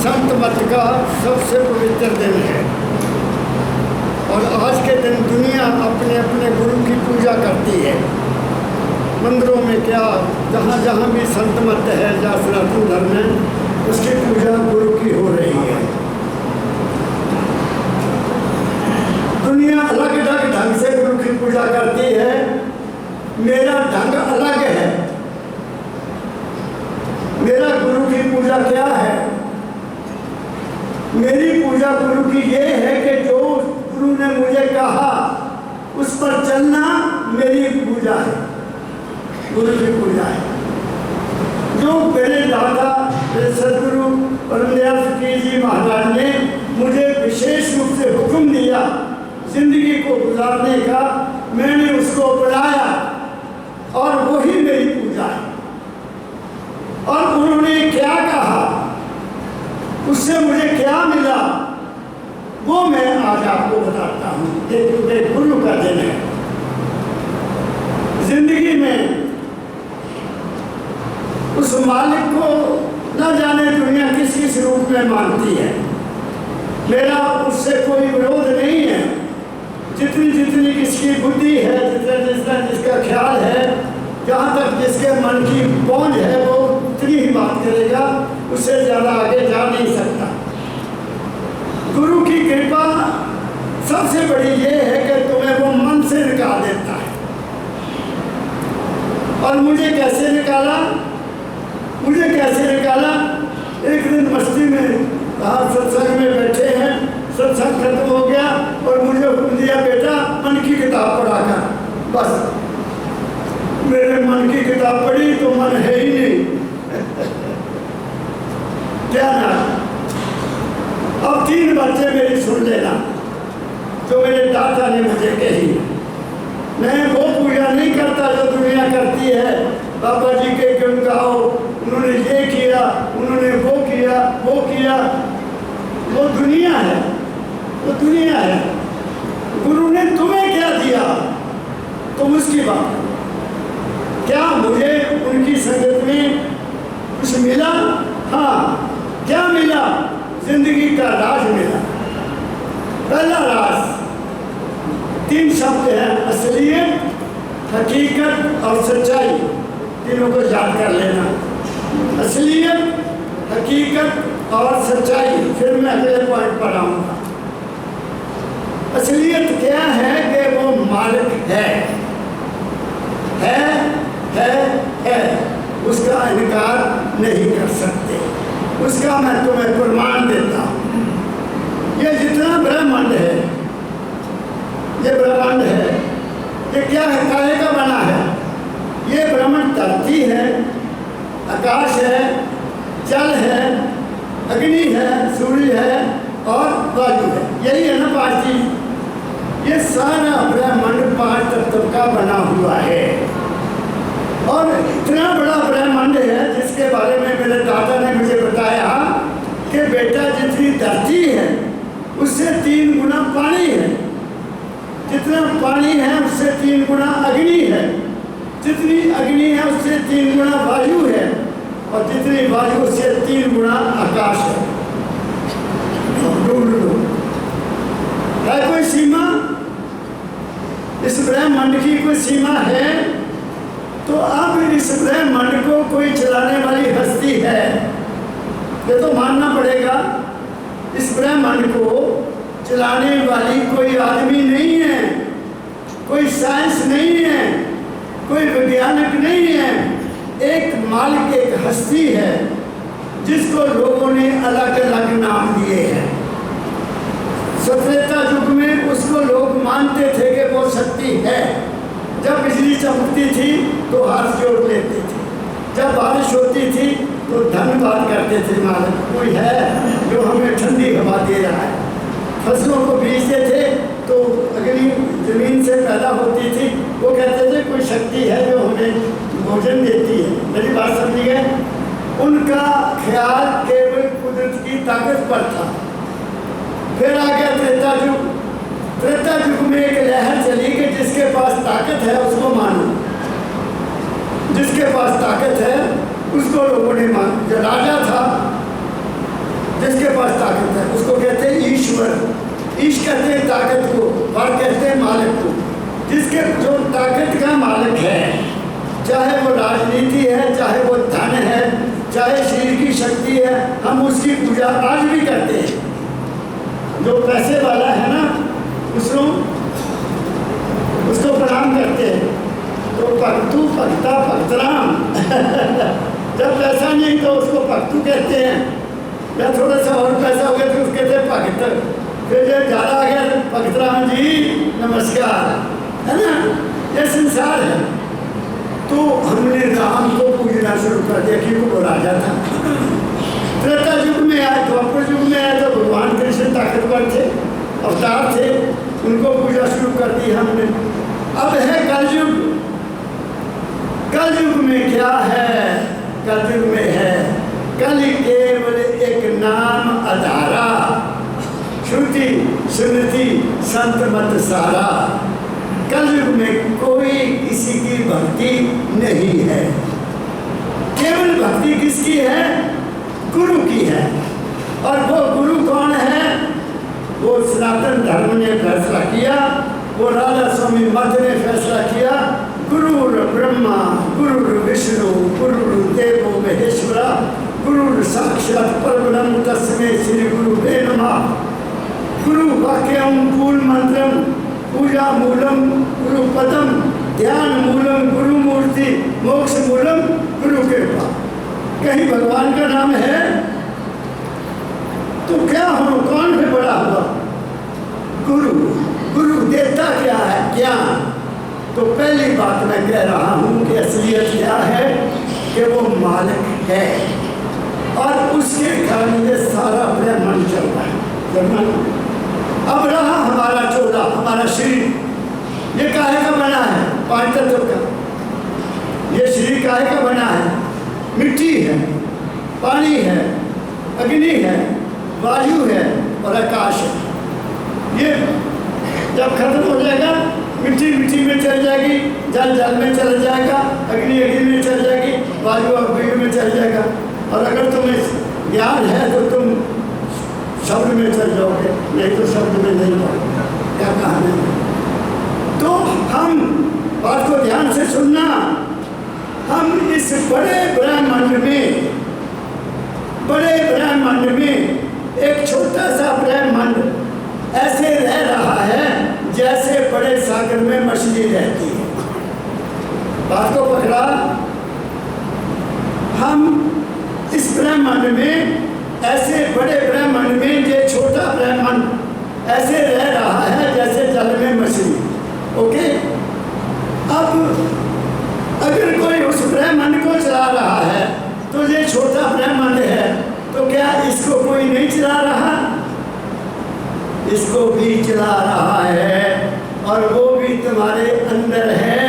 संत मत का सबसे पवित्र दिन है और आज के दिन दुनिया अपने अपने गुरु की पूजा करती है। मंदिरों में क्या, जहाँ जहाँ भी संत मत है या सनातन धर्म है, उसकी पूजा गुरु की हो रही है। दुनिया अलग अलग ढंग से गुरु की पूजा करती है। मेरा ढंग अलग है। मेरा गुरु की पूजा क्या है? मेरी पूजा गुरु की ये है कि जो गुरु ने मुझे कहा उस पर चलना मेरी पूजा है, गुरु की पूजा है। जो मेरे दादा मेरे सदगुरु परमदयाल फकीर जी महाराज ने मुझे विशेष रूप से हुक्म दिया जिंदगी को गुजारने का, मैंने उसको अपनाया और वही मेरी पूजा है। और उन्होंने क्या कहा, उससे मुझे क्या मिला, वो मैं आज आपको बताता हूँ। क्योंकि गुरु का दिन है। जिंदगी में उस मालिक को न जाने दुनिया किस किस रूप में मानती है। मेरा उससे कोई विरोध नहीं है। जितनी जितनी किसकी बुद्धि है, जितना जितना जिसका ख्याल है, जहाँ तक जिसके मन की पहुँच है, वो उतनी ही बात करेगा, उससे ज़्यादा आगे जा नहीं सकता। गुरु की कृपा सबसे बड़ी ये है कि तुम्हें वो मन से निकाल देता है। और मुझे कैसे निकाला? मुझे कैसे निकाला? एक दिन मस्ती में कहा, सत्संग में बैठे हैं, सत्संग खत्म हो गया और मुझे हुक्म दिया, बेटा मन की किताब पढ़ा कर। बस मेरे मन की किताब पढ़ी तो मन है ही नहीं। क्या ना, अब 3 बातें मेरी सुन लेना जो मेरे दादा ने मुझे कही। मैं वो पूजा नहीं करता जो दुनिया करती है। बाबा जी के गुण गाओ, उन्होंने ये किया, उन्होंने वो किया, वो किया। वो दुनिया है, वो दुनिया है। गुरु ने तुम्हें क्या दिया तुम उसकी बात करो। क्या मुझे उनकी संगत में कुछ मिला? हाँ, क्या मिला? जिंदगी का राज मिला। पहला राज 3 शब्द हैं, असलियत, हकीकत और सच्चाई। तीनों को याद कर लेना। असलियत, हकीकत और सच्चाई। फिर मैं अगले पॉइंट पर आऊँगा। असलियत क्या है कि वो मालिक है, उसका इनकार नहीं कर सकते। उसका मैं तुम्हें प्रमाण देता हूँ। ये जितना ब्रह्मांड है, ये ब्रह्मांड है, ये क्या है, काहे का बना है? ये ब्रह्मांड धरती है, आकाश है, जल है, अग्नि है, सूर्य है और वायु है। यही है ना 5 चीज। ये सारा ब्रह्मांड 5 तत्व का बना हुआ है। और इतना बड़ा ब्रह्मांड है जिसके बारे में मेरे दादा ने मुझे बताया कि बेटा जितनी धरती है उससे 3 गुना पानी है, जितना पानी है उससे 3 गुना अग्नि है, जितनी अग्नि है उससे 3 गुना वायु है और जितनी वायु उससे 3 गुना आकाश है। है कोई सीमा? इस ब्रह्मांड की कोई सीमा है? तो अब इस ब्रह्मांड को कोई चलाने वाली हस्ती है, ये तो मानना पड़ेगा। इस ब्रह्मांड को चलाने वाली कोई आदमी नहीं है, कोई साइंस नहीं है, कोई वैज्ञानिक नहीं है। एक मालिक, एक हस्ती है जिसको लोगों ने अलग अलग नाम दिए हैं। सत्रेता युग में उसको लोग मानते थे कि वो शक्ति है। जब बिजली चमकती थी तो हाथ जोड़ लेते थे, जब बारिश होती थी तो धन्यवाद करते थे, मालिक कोई है जो हमें ठंडी हवा दे रहा है। फसलों को बीजते थे तो अग्नि जमीन से पैदा होती थी, वो कहते थे कोई शक्ति है जो हमें भोजन देती है। मेरी बात समझी गए? उनका ख्याल केवल कुदरत की ताकत पर था। फिर आ गया त्रेता युग। त्रेता युग में एक लहर चली कि जिसके पास ताकत है उसको मानो, जिसके पास ताकत है उसको लोगों ने माना। जो राजा था, जिसके पास ताकत है उसको कहते हैं ईश्वर। ईश कहते हैं ताकत को, पर कहते हैं मालिक को। जिसके जो ताकत का मालिक है, चाहे वो राजनीति है, चाहे वो धन है, चाहे शरीर की शक्ति है, हम उसकी पूजा आज भी करते हैं। जो पैसे वाला है ना, उसको प्रणाम करते हैं। तो भक्तू भक्ता भक्तराम जब पैसा नहीं तो उसको भक्तू कहते हैं, या थोड़ा सा और पैसा हो गया तो उसको कहते हैं भक्त। फिर जब ज़्यादा आ गया तो भक्तराम जी नमस्कार, है ना। ये संसार है। तो हमने राम को पूजना शुरू कर दिया क्योंकि वो राजा था। त्रेता युग में आए, द्वापर युग में आए तो भगवान कृष्ण ताकतवर थे, अवतार थे, उनको पूजा शुरू कर दी हमने। अब है कलयुग। कलयुग में क्या है? कलयुग में है कलि केवल एक नाम आधारा, श्रुति सुनती संत मत सारा। कलयुग में कोई किसी की भक्ति नहीं है। केवल भक्ति किसकी है? गुरु की है। और वो गुरु कौन है? वो सनातन धर्म ने फैसला किया, वो राधा स्वामी मठ ने फैसला किया। गुरुर ब्रह्मा गुरुर विष्णु गुरुर्देवो महेश्वरा गुरुर साक्षात परब्रह्म तस्मै श्री गुरुवे नमः। गुरु वाक्यम मूल मंत्रम पूजा मूलम गुरु पदम ध्यान मूलम गुरु मूर्ति मोक्ष मूलम गुरु कृपा। कहीं भगवान का नाम है तो क्या हो? कौन से बड़ा हुआ? गुरु। गुरु देता क्या है? ज्ञान। तो पहली बात मैं कह रहा हूँ कि असलियत क्या है कि वो मालिक है और उसके कारण ये सारा ब्रह्मांड चल रहा है। अब रहा हमारा चोला, हमारा शरीर, ये काहे का बना है? 5 तत्व का। ये शरीर काहे का बना है? मिट्टी है, पानी है, अग्नि है, वायु है और आकाश है। ये जब खत्म हो जाएगा, मिट्टी मिट्टी में चल जाएगी, जल जल में चल जाएगा, अग्नि अग्नि में चल जाएगी, वायु वायु में चल जाएगा। और अगर तुम्हें ज्ञान है तो तुम शब्द में चल जाओगे, नहीं तो शब्द में नहीं पड़ोगे। क्या कहानी है? तो हम बात को ध्यान से सुनना। हम इस बड़े ब्रह्मांड में एक छोटा सा ब्रह्मांड ऐसे रह रहा है जैसे बड़े सागर में मछली रहती है। बात को पकड़ा। हम इस ब्रह्मांड में, ऐसे बड़े ब्रह्मांड में ये छोटा ब्रह्मांड ऐसे रह रहा है जैसे जल में मछली। ओके। अब अगर कोई उस ब्रह्मांड को चला रहा है तो ये छोटा ब्रह्मांड है, तो क्या इसको कोई नहीं चला रहा? इसको भी चला रहा है और वो भी तुम्हारे अंदर है।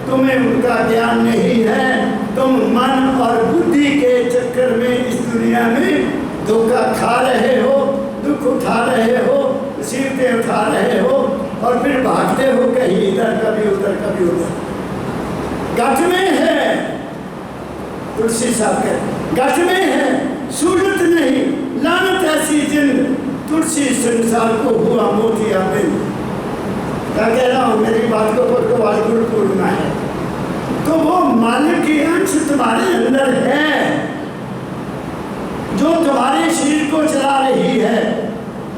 तुम्हें उनका ज्ञान नहीं है। तुम मन और बुद्धि के चक्कर में इस दुनिया में धोखा खा रहे हो, दुख उठा रहे हो, मुसीबतें उठा रहे हो और फिर भागते हो कहीं इधर कभी उधर कभी उधर। गठ में है, तुलसी साहब के गठ में है, सूरत नहीं, लानत ऐसी जिंद, तुलसी संसार को हुआ मोतिया बिंद। क्या कह रहा हूँ? मेरी बात को आज गुरु पूर्णिमा है। तो वो मालिक की अंश तुम्हारे अंदर है जो तुम्हारे शरीर को चला रही है।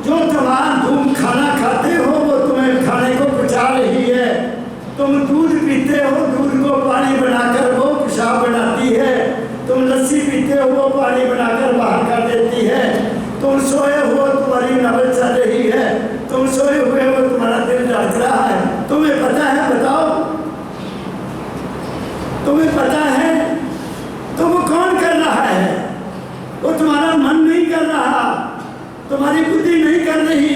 जो तुम खाना खाते हो वो तुम्हें खाने को पचा रही है। तुम दूध पीते हो, दूध को पानी बनाकर वो पेशाब बनाती है। तुम लस्सी पीते हो, वो पानी बनाकर बाहर कर देती है। तुम सोए हो, तुम्हारी नबज चल रही है। तुम सोए हुए हो, तुम्हारा दिल धड़क रहा है। तुम्हें पता है? बताओ, तुम्हें पता है? तो वो कौन कर रहा है? वो तुम्हारा मन नहीं कर रहा, तुम्हारी बुद्धि नहीं कर रही,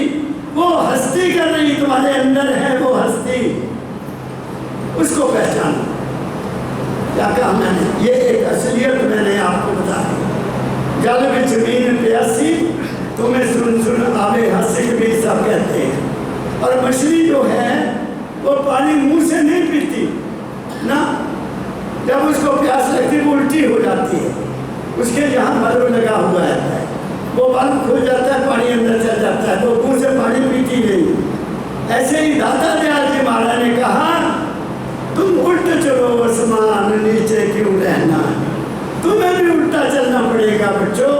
वो हस्ती कर रही। तुम्हारे अंदर है वो हस्ती, उसको पहचानो। क्या कहा मैंने? ये एक असलियत मैंने आपको बताई। जल में जमीन प्यासी, तुम्हें सुन सुन आवे हंसी भी सब कहते हैं। और मछली जो है वो पानी मुंह से नहीं पीती ना, जब उसको प्यास लगती वो उल्टी हो जाती है, उसके यहाँ मरु लगा हुआ रहता है। वो बल्ब खो जाता है, पानी अंदर चल जाता है, तो मुंह से पानी पीती नहीं। ऐसे ही दाता दयाल जी महाराज ने कहा, तुम उल्ट चलो आसमान नीचे क्यों रहना, तुम्हें भी उल्टा चलना पड़ेगा बच्चों।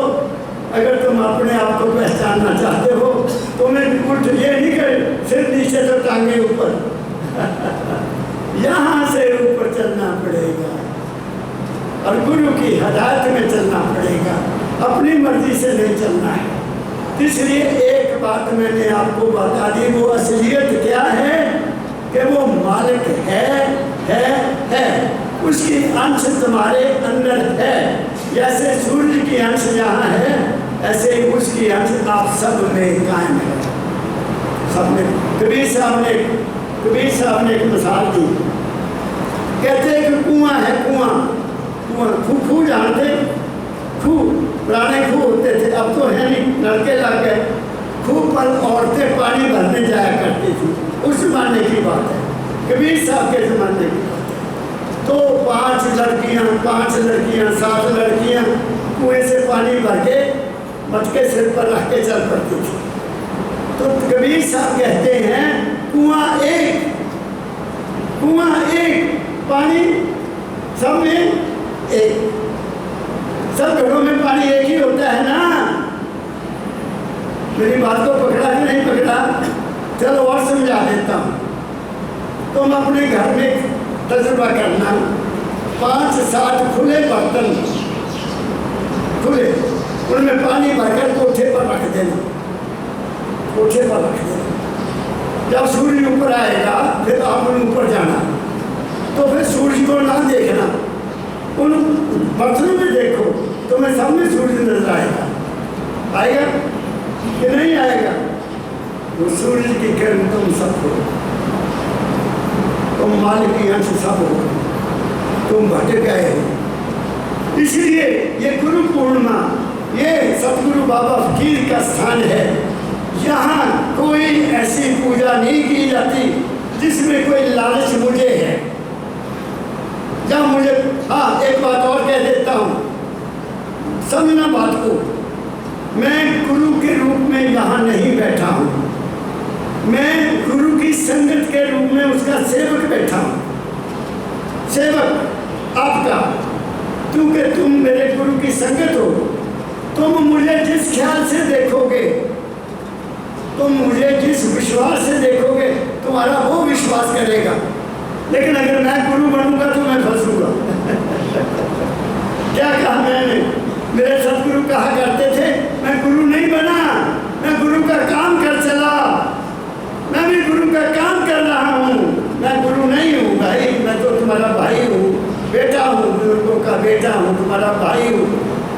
अगर तुम अपने आप को पहचानना चाहते हो, तुम्हें भी उल्ट, ये नहीं कर सिर्फ नीचे तो टांगे ऊपर यहाँ से ऊपर चलना पड़ेगा और गुरु की हदायत में चलना पड़ेगा, अपनी मर्जी से नहीं चलना है। इसलिए एक बात मैंने आपको बता दी, वो असलियत क्या है कि वो मालिक है, उसकी अंश तुम्हारे अंदर है। जैसे सूर्य की अंश यहाँ है, ऐसे ही उसकी अंश आप सब में कायम है, सब में। कबीर साहब ने एक मिसाल दी, कहते हैं कि कुआं है, कुआं खूह जानते, खूह पुराने खूह होते थे, अब तो है नहीं, नलके लग गए। खूह पर औरतें पानी भरने जाया करती थी, उस जमाने की बात है, कबीर साहब के जमाने की बात है। तो 5 लड़कियां 7 लड़कियां कुएं से पानी भर के मटके सिर पर रख के चल पड़ती थी। तो कबीर साहब कहते हैं, कुआं एक, पानी सब में एक, सब घरों में पानी एक ही होता है ना। मेरी बात को पकड़ा कि नहीं पकड़ा? चलो और समझा देता हूँ। तुम अपने घर में तजुर्बा करना, 5-7 खुले बर्तन, खुले, उनमें पानी भरकर कोठे पर रख देना, कोठे पर रख देना। जब सूर्य ऊपर आएगा फिर आपने ऊपर जाना, तो फिर सूर्य को ना देखना, उन बर्तनों में देखो, तुम्हें सब में सूर्य नजर आएगा कि नहीं आएगा? वो सूर्य की किरण तुम सब हो, तुम मालिक की अंश सब हो, तुम भटक गए हो। इसलिए ये गुरु पूर्णिमा, ये सतगुरु बाबा फकीर का स्थान है। यहाँ कोई ऐसी पूजा नहीं की जाती जिसमें कोई लालच मुझे है। जब मुझे, हाँ एक बात और कह देता हूँ, समझना बात को, मैं गुरु के रूप में यहाँ नहीं बैठा हूँ, मैं गुरु की संगत के रूप में उसका सेवक बैठा हूँ, सेवक आपका। क्योंकि तुम मेरे गुरु की संगत हो, तुम मुझे जिस ख्याल से देखोगे, तुम मुझे जिस विश्वास से देखोगे, तुम्हारा वो विश्वास करेगा। लेकिन अगर मैं गुरु बनूंगा तो मैं फंसूंगा क्या कहा मैंने? मेरे सतगुरु कहा करते थे, मैं गुरु नहीं बना, मैं गुरु का काम कर चला, मैं भी गुरु का काम कर रहा हूँ, मैं गुरु नहीं हूँ भाई, मैं तो तुम्हारा भाई हूँ, बेटा हूँ, बुजुर्गों का बेटा हूँ, तुम्हारा भाई हूँ।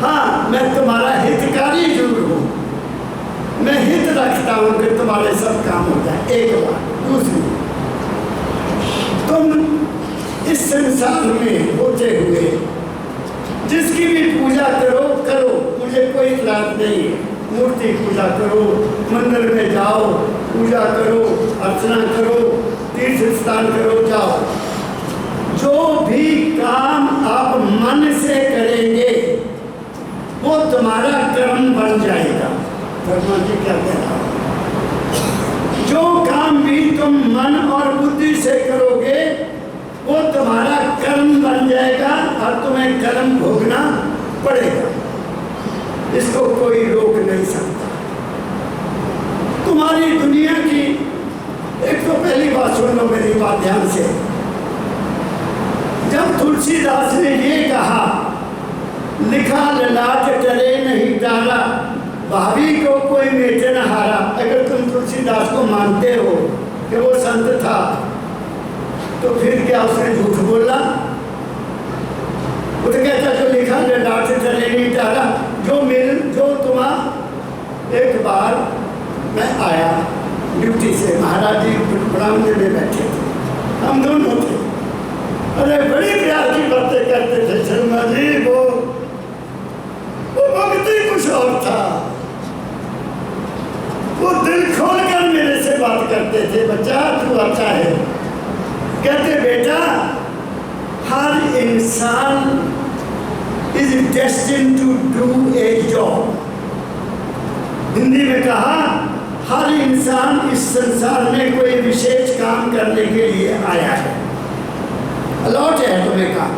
हाँ, मैं तुम्हारा हितकारी जरूर हूँ, मैं हित रखता हूँ कि तुम्हारे सब काम हो जाए। एक बात। दूसरी, तुम इस संसार में होते हुए जिसकी भी पूजा करो, मुझे कोई इतराज नहीं है। मूर्ति पूजा करो, मंदिर में जाओ, पूजा करो, अर्चना करो, तीर्थ स्थान करो, जाओ। जो भी काम आप मन से करेंगे वो तुम्हारा कर्म बन जाएगा। भगवान जी क्या कह रहा है? जो काम भी तुम मन और बुद्धि से करोगे वो तुम्हारा कर्म बन जाएगा और तुम्हें कर्म भोगना पड़ेगा, इसको कोई रोक नहीं सकता। तुम्हारी दुनिया की, एक तो पहली बात सुन लो मेरी बात ध्यान से। जब तुलसीदास ने ये कहा, लिखा ललाट करे नहीं डाला, भाभी को कोई मेटे न हारा। अगर तुम तुलसीदास को मानते हो कि वो संत था, तो फिर क्या उसने झूठ बोला? वो तो कहता जो लिखा ललाट करे नहीं डाला, जो तुम्हारा। एक बार मैं आया ड्यूटी से, महाराज जी बरामदे में बैठे थे, हम दोनों थे। अरे बड़ी प्यार की बातें करते थे शर्मा जी, वो वक्त ही कुछ और था। वो दिल खोलकर मेरे से बात करते थे, बच्चा तू अच्छा है। कहते बेटा, हर इंसान is destined to do a job, Hindi में कहा, हर इंसान इस संसार में कोई विशेष काम करने के लिए आया है, अलॉट है तुम्हें काम,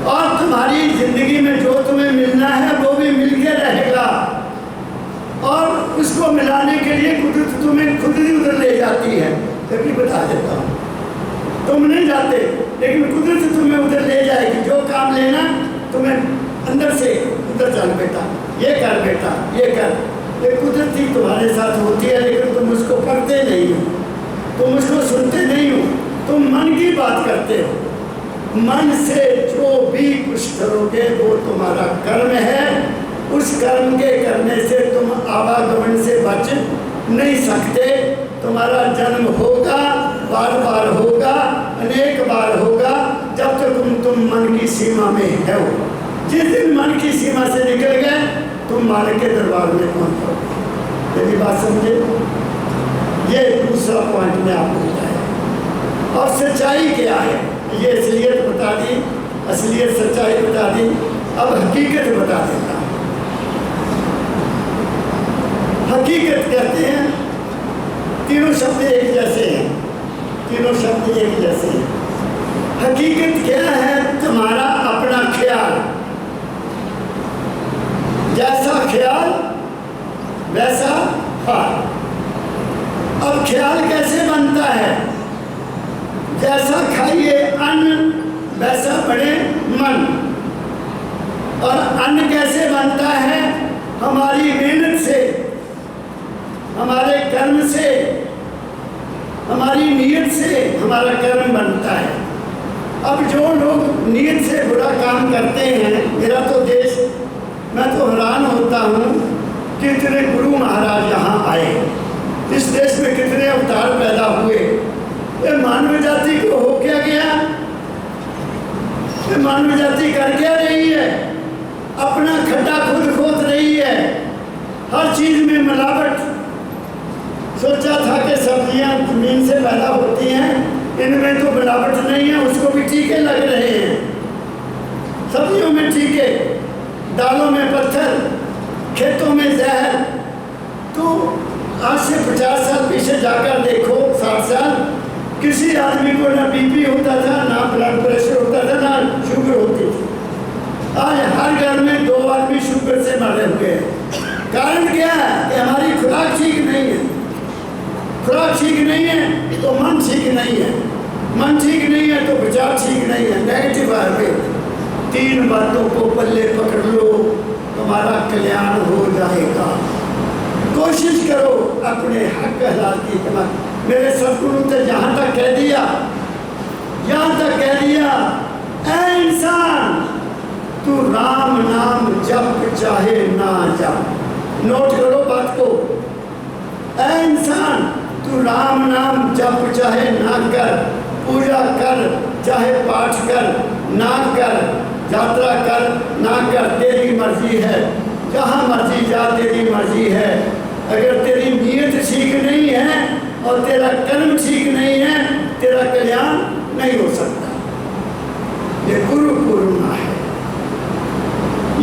और तुम्हारी जिंदगी में जो तुम्हें मिलना है वो भी मिलके रहेगा, और उसको मिलाने के लिए कुदरत तुम्हें खुद ही उधर ले जाती है। तभी बता देता हूँ, तुम नहीं जाते लेकिन कुदरत तुम्हें उधर ले जाएगी। जो काम लेना तुम्हें अंदर से उधर चल बेटा, ये कर बेटा, ये कर, ये कुदरत ही तुम्हारे साथ होती है, लेकिन तुम उसको करते नहीं हो, तुम उसको सुनते नहीं हो, तुम मन की बात करते हो। मन से जो भी कुछ करोगे वो तुम्हारा कर्म है, उस कर्म के करने से तुम आवागमन से बच नहीं सकते। तुम्हारा जन्म होगा, बार बार होगा, अनेक बार होगा, जब तक तुम मन की सीमा में है हो। जिस दिन मन की सीमा से निकल गए तुम मालिक के दरबार में पहुंच जाओगे। यदि बात समझे, ये दूसरा पॉइंट में आपको बताया। और सच्चाई क्या है, ये असलियत बता दी, असलियत सच्चाई बता दी। अब हकीकत बता देता हूँ। हकीकत कहते हैं, तीनों शब्द एक जैसे हैं, तीनों शब्द एक जैसे हैं। हकीकत क्या है? तुम्हारा अपना ख्याल, जैसा ख्याल वैसा हाल। अब ख्याल कैसे बनता है? जैसा खाइए अन्न वैसा बढ़े मन। और अन्न कैसे बनता है? हमारी मेहनत से, हमारे कर्म से, हमारी नीयत से हमारा कर्म बनता है। अब जो लोग नीयत से बुरा काम करते हैं, मेरा तो देश, मैं तो हैरान होता हूँ कि इतने गुरु महाराज यहाँ आए, इस देश में कितने अवतार पैदा हुए। ये मानव जाति को हो क्या गया? ये मानव जाति कर क्या रही है? अपना खड्डा खुद खोद रही है, हर चीज में मिलावट। सोचा था कि सब्जियां जमीन से पैदा होती हैं, इनमें तो मिलावट नहीं है, उसको भी टीके लग रहे हैं। सब्जियों में टीके, दालों में पत्थर, खेतों में जहर। तो आज से 50 साल पीछे जाकर देखो, 60 साल, किसी आदमी को ना बीपी होता था, ना ब्लड प्रेशर होता था, ना शुगर होती थी। आज हर घर में 2 आदमी शुगर से मरे हुए हैं। कारण क्या है? कि हमारी खुराक ठीक नहीं है। खुराक ठीक नहीं है तो मन ठीक नहीं है, मन ठीक नहीं है तो विचार ठीक नहीं है। नेगेटिव है। 3 बातों को पल्ले पकड़ लो, तुम्हारा कल्याण हो जाएगा। कोशिश करो अपने हक हलाल की कमाई। मेरे सदगुरु ने जहाँ तक कह दिया, यहाँ तक कह दिया, ऐ इंसान तू राम नाम जप चाहे ना जप। नोट करो बात को। ऐ इंसान तू राम नाम जप चाहे ना कर, पूजा कर चाहे पाठ कर ना कर, यात्रा कर ना कर, तेरी मर्जी है। जहाँ मर्जी जा, तेरी मर्जी है। अगर तेरी नीयत ठीक नहीं है और तेरा कर्म ठीक नहीं है, तेरा कल्याण नहीं हो सकता। ये गुरु पूर्णिमा है,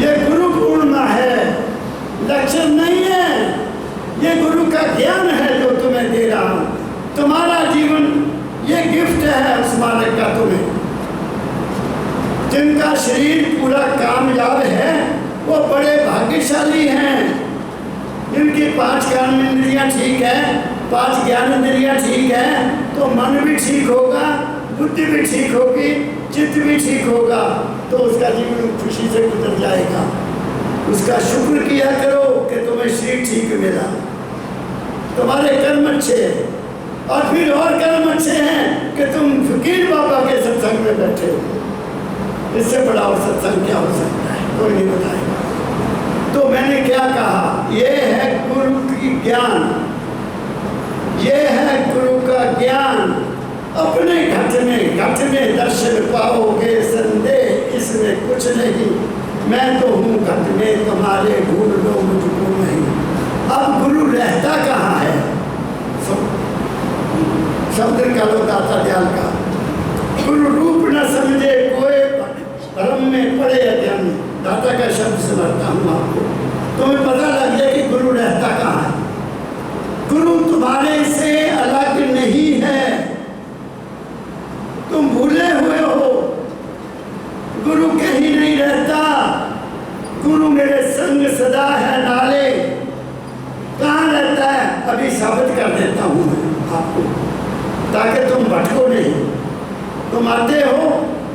ये गुरु पूर्णिमा है, लक्षण नहीं है। ये गुरु का ज्ञान है जो तुम्हें दे रहा हूँ। तुम्हारा जीवन ये गिफ्ट है उस मालिक का तुम्हें। जिनका शरीर पूरा कामयाब है वो बड़े भाग्यशाली हैं। जिनकी 5 कर्मेंद्रियाँ ठीक है, 5 ज्ञानेंद्रियाँ ठीक है, तो मन भी ठीक होगा, बुद्धि भी ठीक होगी, चित्त भी ठीक होगा, तो उसका जीवन खुशी से गुजर जाएगा। उसका शुक्र किया करो कि तुम्हें शरीर ठीक मिला, तुम्हारे कर्म अच्छे हैं, और फिर और कर्म अच्छे हैं कि तुम फकीर बाबा के सत्संग में बैठे हो। इससे बड़ा और सत्संग क्या हो सकता है? कोई नहीं बताएगा। तो मैंने क्या कहा? ये है गुरु की ज्ञान, ये है गुरु का ज्ञान। अपने घट में दर्शन पाओगे, संदेह इसमें कुछ नहीं। मैं तो हूँ घट में, तुम्हारे ढूंढ लो मुझको नहीं। अब गुरु रहता कहाँ है? शब्द का लो दाता दयाल का। गुरु रूप न समझे कोई, भ्रम में पड़े अज्ञानी। दाता का शब्द समझता हूँ आपको, तुम्हें पता लग गया कि गुरु रहता साबित कर देता हूँ मैं आपको, ताकि तुम भटको नहीं। तुम आते हो,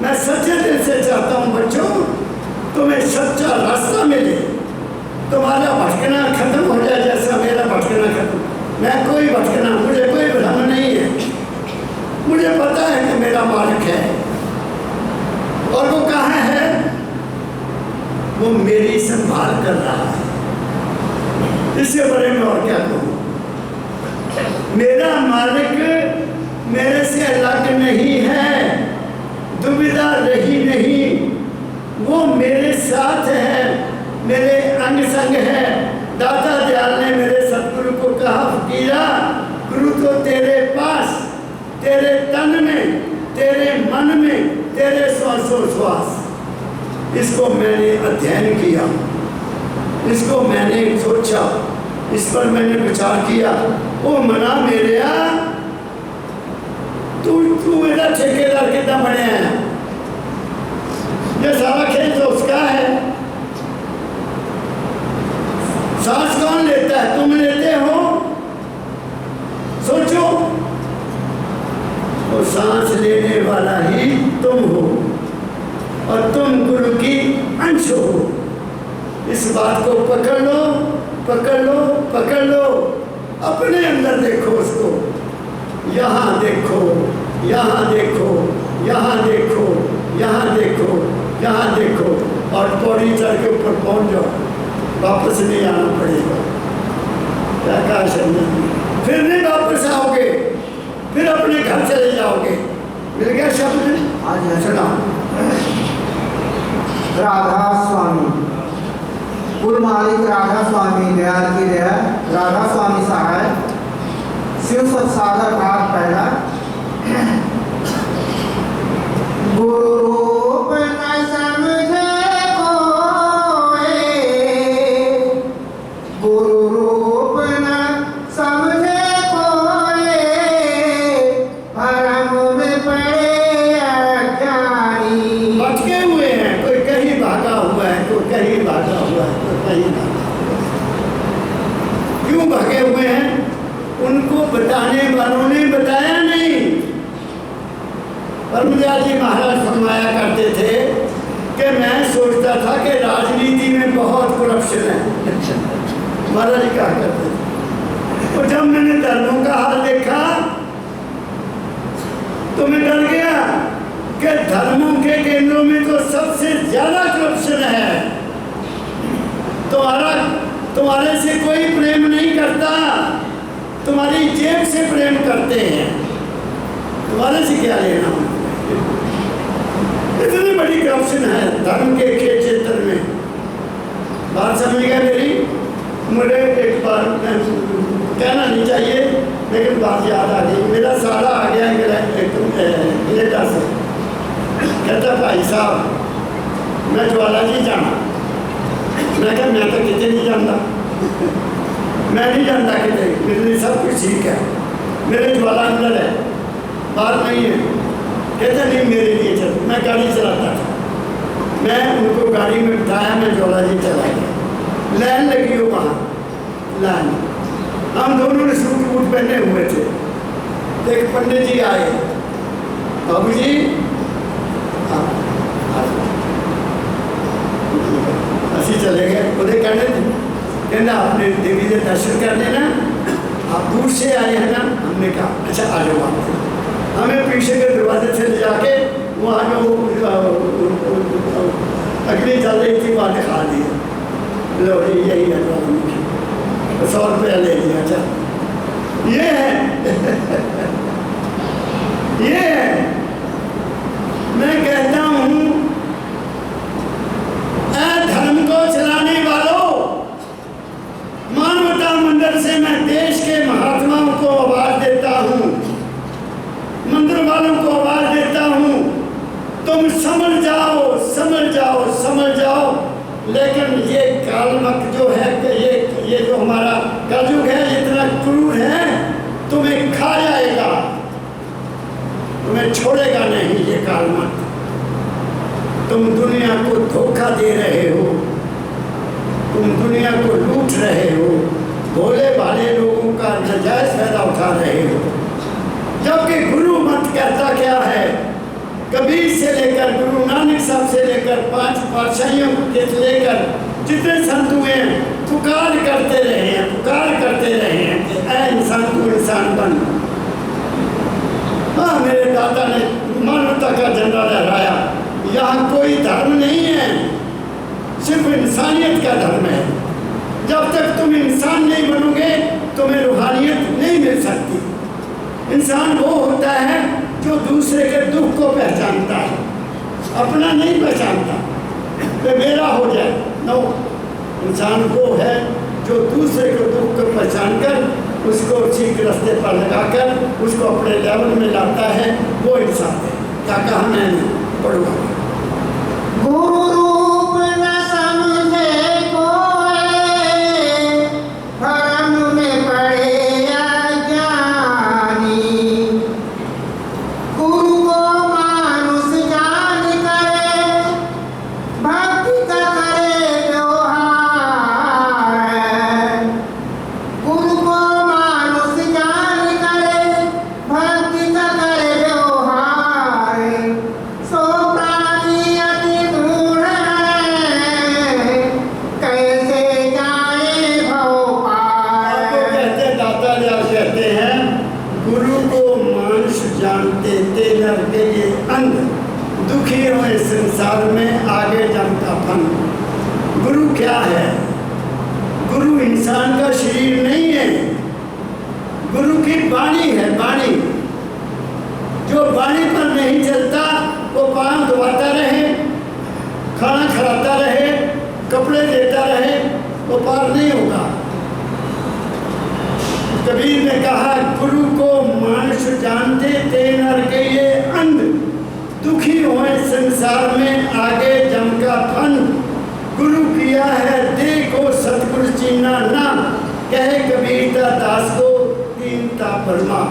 मैं सच्चे दिल से चाहता हूँ बच्चों तुम्हें सच्चा रास्ता मिले, तुम्हारा भटकना खत्म हो जाए जैसा मेरा भटकना खत्म। मैं कोई भटकना, मुझे कोई भ्रम नहीं है, मुझे पता है कि मेरा मालिक है और वो कहाँ है, वो मेरी संभाल कर रहा है। इसके बारे में और क्या कहूँ। मेरा मालिक मेरे से अलग नहीं है, दुविधा रही नहीं, वो मेरे साथ है, मेरे अंग संग है। दाता दयाल ने मेरे सतगुरु को कहा, फकीरा गुरु तो तेरे पास, तेरे तन में, तेरे मन में, तेरे श्वासोश्वास। इसको मैंने अध्ययन किया, इसको मैंने सोचा, इस पर मैंने विचार किया। ओ मना मेरे तू मेरा ठेकेदार कितना बने हैं, ये सारा खेल तो उसका है। सांस कौन लेता है, तुम लेते हो। सोचो, वो सांस लेने वाला ही तुम हो और तुम गुरु की अंश हो। इस बात को पकड़ लो, पकड़ लो, पकड़ लो। अपने अंदर देखो उसको, यहाँ देखो, यहाँ देखो, यहाँ देखो, यहाँ देखो, यहाँ देखो, और पौड़ी चढ़ के ऊपर पहुँच जाओ, वापस नहीं आना पड़ेगा। क्या कहा शब्द, फिर नहीं वापस आओगे, फिर अपने घर चले जाओगे। मिल गया शब्द। आज सुना। राधा स्वामी, पूर्व मालिक राधा स्वामी दयाल की दया, राधा स्वामी साहब शिव सत्सागर भाग पहला। गुरु रूप न समझे कोई, गुरु रूप न समझे कोई, भरम में पड़े अज्ञानी। भटके हुए हैं, कोई कहीं भागा हुआ है, कोई कहीं भागा हुआ है, कोई कहीं भागा हुआ है। क्यों भागे हुए हैं? उनको बताने वालों ने बताया नहीं। परमदयाल जी महाराज फरमाया करते थे कि मैं सोचता था कि राजनीति में बहुत करप्शन है। महाराज जी कहा करते थे। और जब मैंने धर्मों का हाल देखा तो मैं डर गया कि धर्मों के केंद्रों में तो सबसे ज्यादा करप्शन है। तुम्हारे से कोई प्रेम नहीं करता, तुम्हारी जेब से प्रेम करते हैं। तुम्हारे से क्या लेना? इतनी बड़ी करप्शन है धर्म के क्षेत्र में। बात समझ गए मेरी? मुझे एक बार कहना नहीं चाहिए लेकिन बात याद आ गई। मेरा साला आ गया कनाडा से, कहता भाई साहब मैं ज्वाला जी जाना। मैं कहा मैं तो कितने नहीं जानता, मैं नहीं जानता कितने, मेरे लिए सब कुछ ठीक है, मेरे ज्वाला अंदर है, बात नहीं है। कहते नहीं मेरे लिए चल। मैं गाड़ी चलाता था, मैं उनको गाड़ी में बिठाया, मैं ज्वाला जी चला गया। लाइन लगी हो वहाँ, लाइन, हम दोनों ने सूट बूट पहने हुए थे। तो एक पंडित जी आए, बाबू जी असी चले गए। उन्हें कहना आपने देवी के दर्शन करने ना, आप दूर से आए हैं ना। हमने कहा अच्छा आ जाओ आप। हमें पीछे के दरवाजे से ले जाके वहाँ जो अग्नि चल रही थी वहाँ दिखा दिया। लो यही है, 100 रुपया ले लिया। अच्छा ये है ये है। मैं कहता हूँ धर्म को चलाने वालों, मानवता मंदिर से मैं देश के महात्माओं को आवाज देता हूँ, मंदिर वालों को आवाज देता हूँ, तुम समझ जाओ, समझ जाओ, समझ जाओ। लेकिन ये कालमक जो है, ये जो हमारा कलयुग है, इतना क्रूर है, तुम्हें खा जाएगा, तुम्हें छोड़ेगा नहीं ये कालमक। तुम दुनिया को धोखा दे रहे हो, तुम दुनिया को लूट रहे हो, भोले भाले लोगों का नाजायज फायदा उठा रहे हो। जबकि गुरु मत कहता क्या है? कबीर से लेकर गुरु नानक साहब से लेकर 5 पातशाहियों के लेकर जितने संत हुए हैं, पुकार करते रहे हैं कि ऐ इंसान तू इंसान बन। हाँ, मेरे दादा ने मानवता का झंडा लहराया। यहाँ कोई धर्म नहीं है, सिर्फ इंसानियत का धर्म है। जब तक तुम इंसान नहीं बनोगे तुम्हें रूहानियत नहीं मिल सकती। इंसान वो होता है जो दूसरे के दुख को पहचानता है, अपना नहीं पहचानता कि मेरा हो जाए। नो, इंसान वो है जो दूसरे के दुख को पहचान कर उसको ठीक रास्ते पर लगाकर उसको अपने लेवल में लाता है, वो इंसान है। क्या कहा मैंने? पढ़ूंगा। गुरु रूप न समझे कोई, भ्रम में पड़े अज्ञानी। गुरु को मानुष जान करे, भक्ति का करे व्यवहार। गुरु को मानुष जान करे, भक्ति का करे व्यवहार। सो प्राणी अति मूढ़ है, कैसे जाए भव पार। आपको कहते दाता दयाल कहते हैं, गुरु को मानुष जानते ते नर के ये अंध, दुखी हुए संसार में आगे जमता फन। गुरु क्या है? गुरु इंसान का शरीर नहीं है, गुरु की वाणी है। वाणी जो वाणी पर नहीं चलता वो पान धोता रहे, खाना खिलाता रहे, कपड़े देता रहे, वो पार नहीं होगा। कबीर ने कहा, गुरु को मानुष जानते ते नर के ये अंध, दुखी हुए संसार में आगे जम का फन। गुरु किया है देखो सतगुरु चीना ना, कहे कबीर दास को तीनता परमा।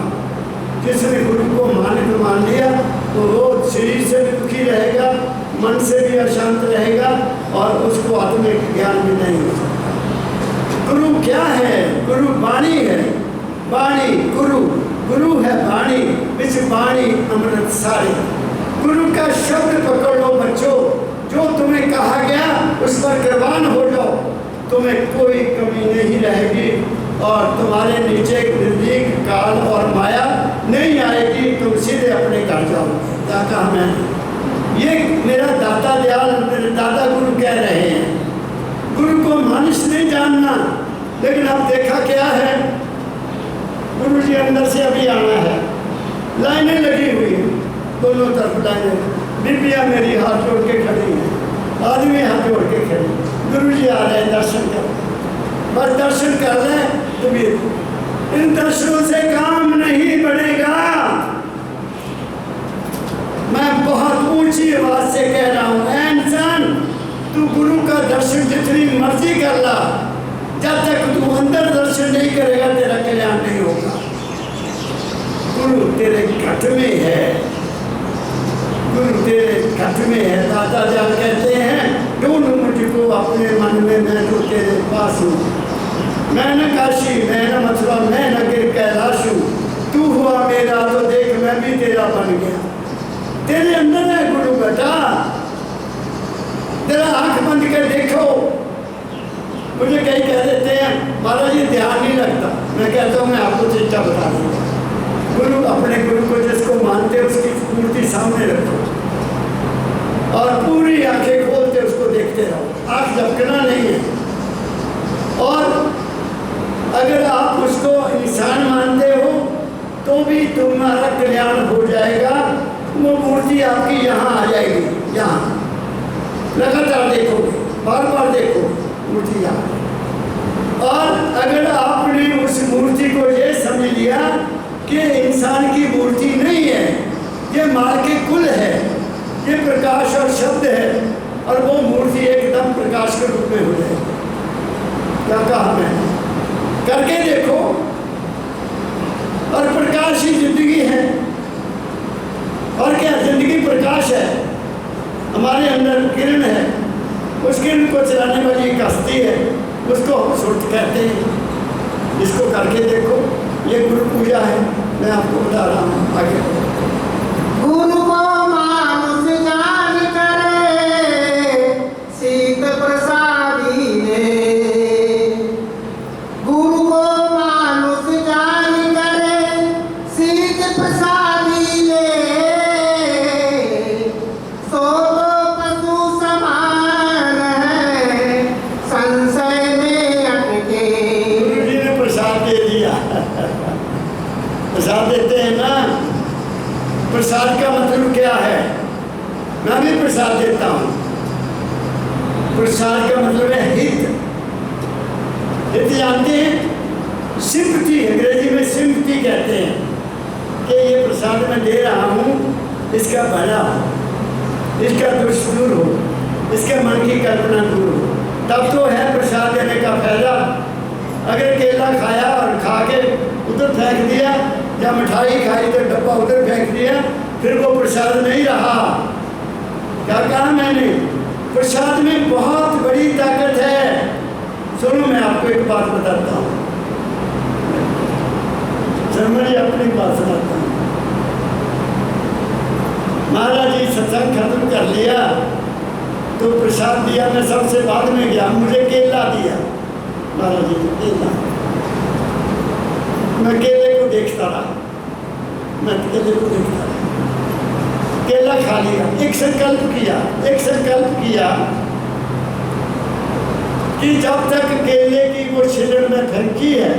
जिसने गुरु को मालिक मान लिया तो वो शरीर से भी दुखी रहेगा, मन से भी अशांत रहेगा और उसको आत्मिक ज्ञान भी नहीं हो सकता। गुरु क्या है? गुरु वाणी है। वाणी गुरु, गुरु है वाणी, बिच वाणी अमृत सारी। गुरु का शब्द पकड़ लो बच्चों, जो तुम्हें कहा गया उस पर कुर्बान हो जाओ, तुम्हें कोई कमी नहीं रहेगी और तुम्हारे नीचे निर्दीक काल और माया नहीं आएगी। तुम सीधे अपने घर जाओ। क्या कहा मैंने? ये मेरा दाता दयाल, मेरे दादा गुरु कह रहे हैं। गुरु को मानुष नहीं जानना, लेकिन अब देखा क्या है, गुरु जी अंदर से अभी आना है, लाइनें लगी हुई हैं, दोनों तरफ लाइनें। बीबियाँ मेरी हाथ जोड़ के खड़ी हैं, आदमी हाथ जोड़ के खड़े। गुरु जी आ रहे हैं, दर्शन कर, बस दर्शन कर लें तो भी इन दर्शनों से काम नहीं बढ़ेगा। मैं बहुत ऊंची आवाज से कह रहा हूँ, ऐ इंसान, तू गुरु का दर्शन जितनी मर्जी कर ला, जब तक तू अंदर दर्शन नहीं करेगा तेरा कल्याण नहीं होगा। गुरु तेरे घट में है, गुरु तेरे घट में है। दादा दयाल कहते हैं, ढूंढ मुझको अपने मन में, मैं तो तेरे पास हूँ। मैं न काशी, मैं न मथुरा, मैं न गिर कैलाश हूँ। तू हुआ मेरा तो देख मैं भी तेरा बन गया। तेरे अंदर है गुरु बेटा, तेरा आंख बंद कर देखो। मुझे कई कह देते हैं महाराज ये ध्यान नहीं लगता। मैं कहता हूँ मैं आपको चीज़ बता दूँगा। गुरु, अपने गुरु को जिसको मानते हैं उसकी मूर्ति सामने रखो और पूरी आंखें खोलते उसको देखते रहो, आंख झपकना नहीं है। और अगर आप उसको इंसान मानते हो तो भी तुम्हारा कल्याण हो जाएगा। वो मूर्ति आपकी यहाँ आ जाएगी, यहाँ लगातार देखोगे, बार बार देखो मूर्ति यहाँ। और अगर आपने उस मूर्ति को ये समझ लिया कि इंसान की मूर्ति नहीं है, ये माँ के कुल है, ये प्रकाश और शब्द है, और वो मूर्ति एकदम प्रकाश के रूप में हो जाएगी। क्या कहा मैंने? करके देखो। और प्रकाश ही जिंदगी है। और क्या? जिंदगी प्रकाश है, हमारे अंदर किरण है। उस किरण को चलाने वाली एक हस्ती है, उसको हम सुरत कहते हैं। इसको करके देखो, ये गुरु पूजा है। मैं आपको बता रहा हूँ आगे। गुरु को मानुष जान करे शीत प्रसादी ने, गुरु को मानुष जान करे शीत प्रसादी ने, सो तो पशु समान है संशय में अटके। गुरु जी ने प्रसाद दे दिया। प्रसाद देते हैं ना, प्रसाद का मतलब क्या है? मैं भी प्रसाद देता हूँ। प्रसाद का मतलब है हित। हित जानते हैं? सिंपथी, अंग्रेजी में सिंपथी कहते हैं कि ये प्रसाद मैं दे रहा हूँ, इसका भला हो, इसका दुष्ट दूर हो, इसके मन की कल्पना दूर हो, तब तो है प्रसाद देने का फायदा। अगर केला खाया और खा के उधर फेंक दिया, या मिठाई खाई तो डब्बा उधर फेंक दिया, फिर वो प्रसाद नहीं रहा। क्या कहा मैंने? प्रसाद में बहुत बड़ी ताकत है। सुनो, मैं आपको एक बात बताता हूँ। जनवरी अपनी बात सुनाता हूँ। महाराज जी सत्संग खत्म कर लिया तो प्रसाद दिया, मैं सबसे बाद में गया, मुझे केला दिया महाराज जी को, केला। मैं केले को देखता रहा, मैं केले को देखता रहा, केला खा लिया। एक संकल्प किया कि जब तक केले की वो छिलड़ में फेंकी है,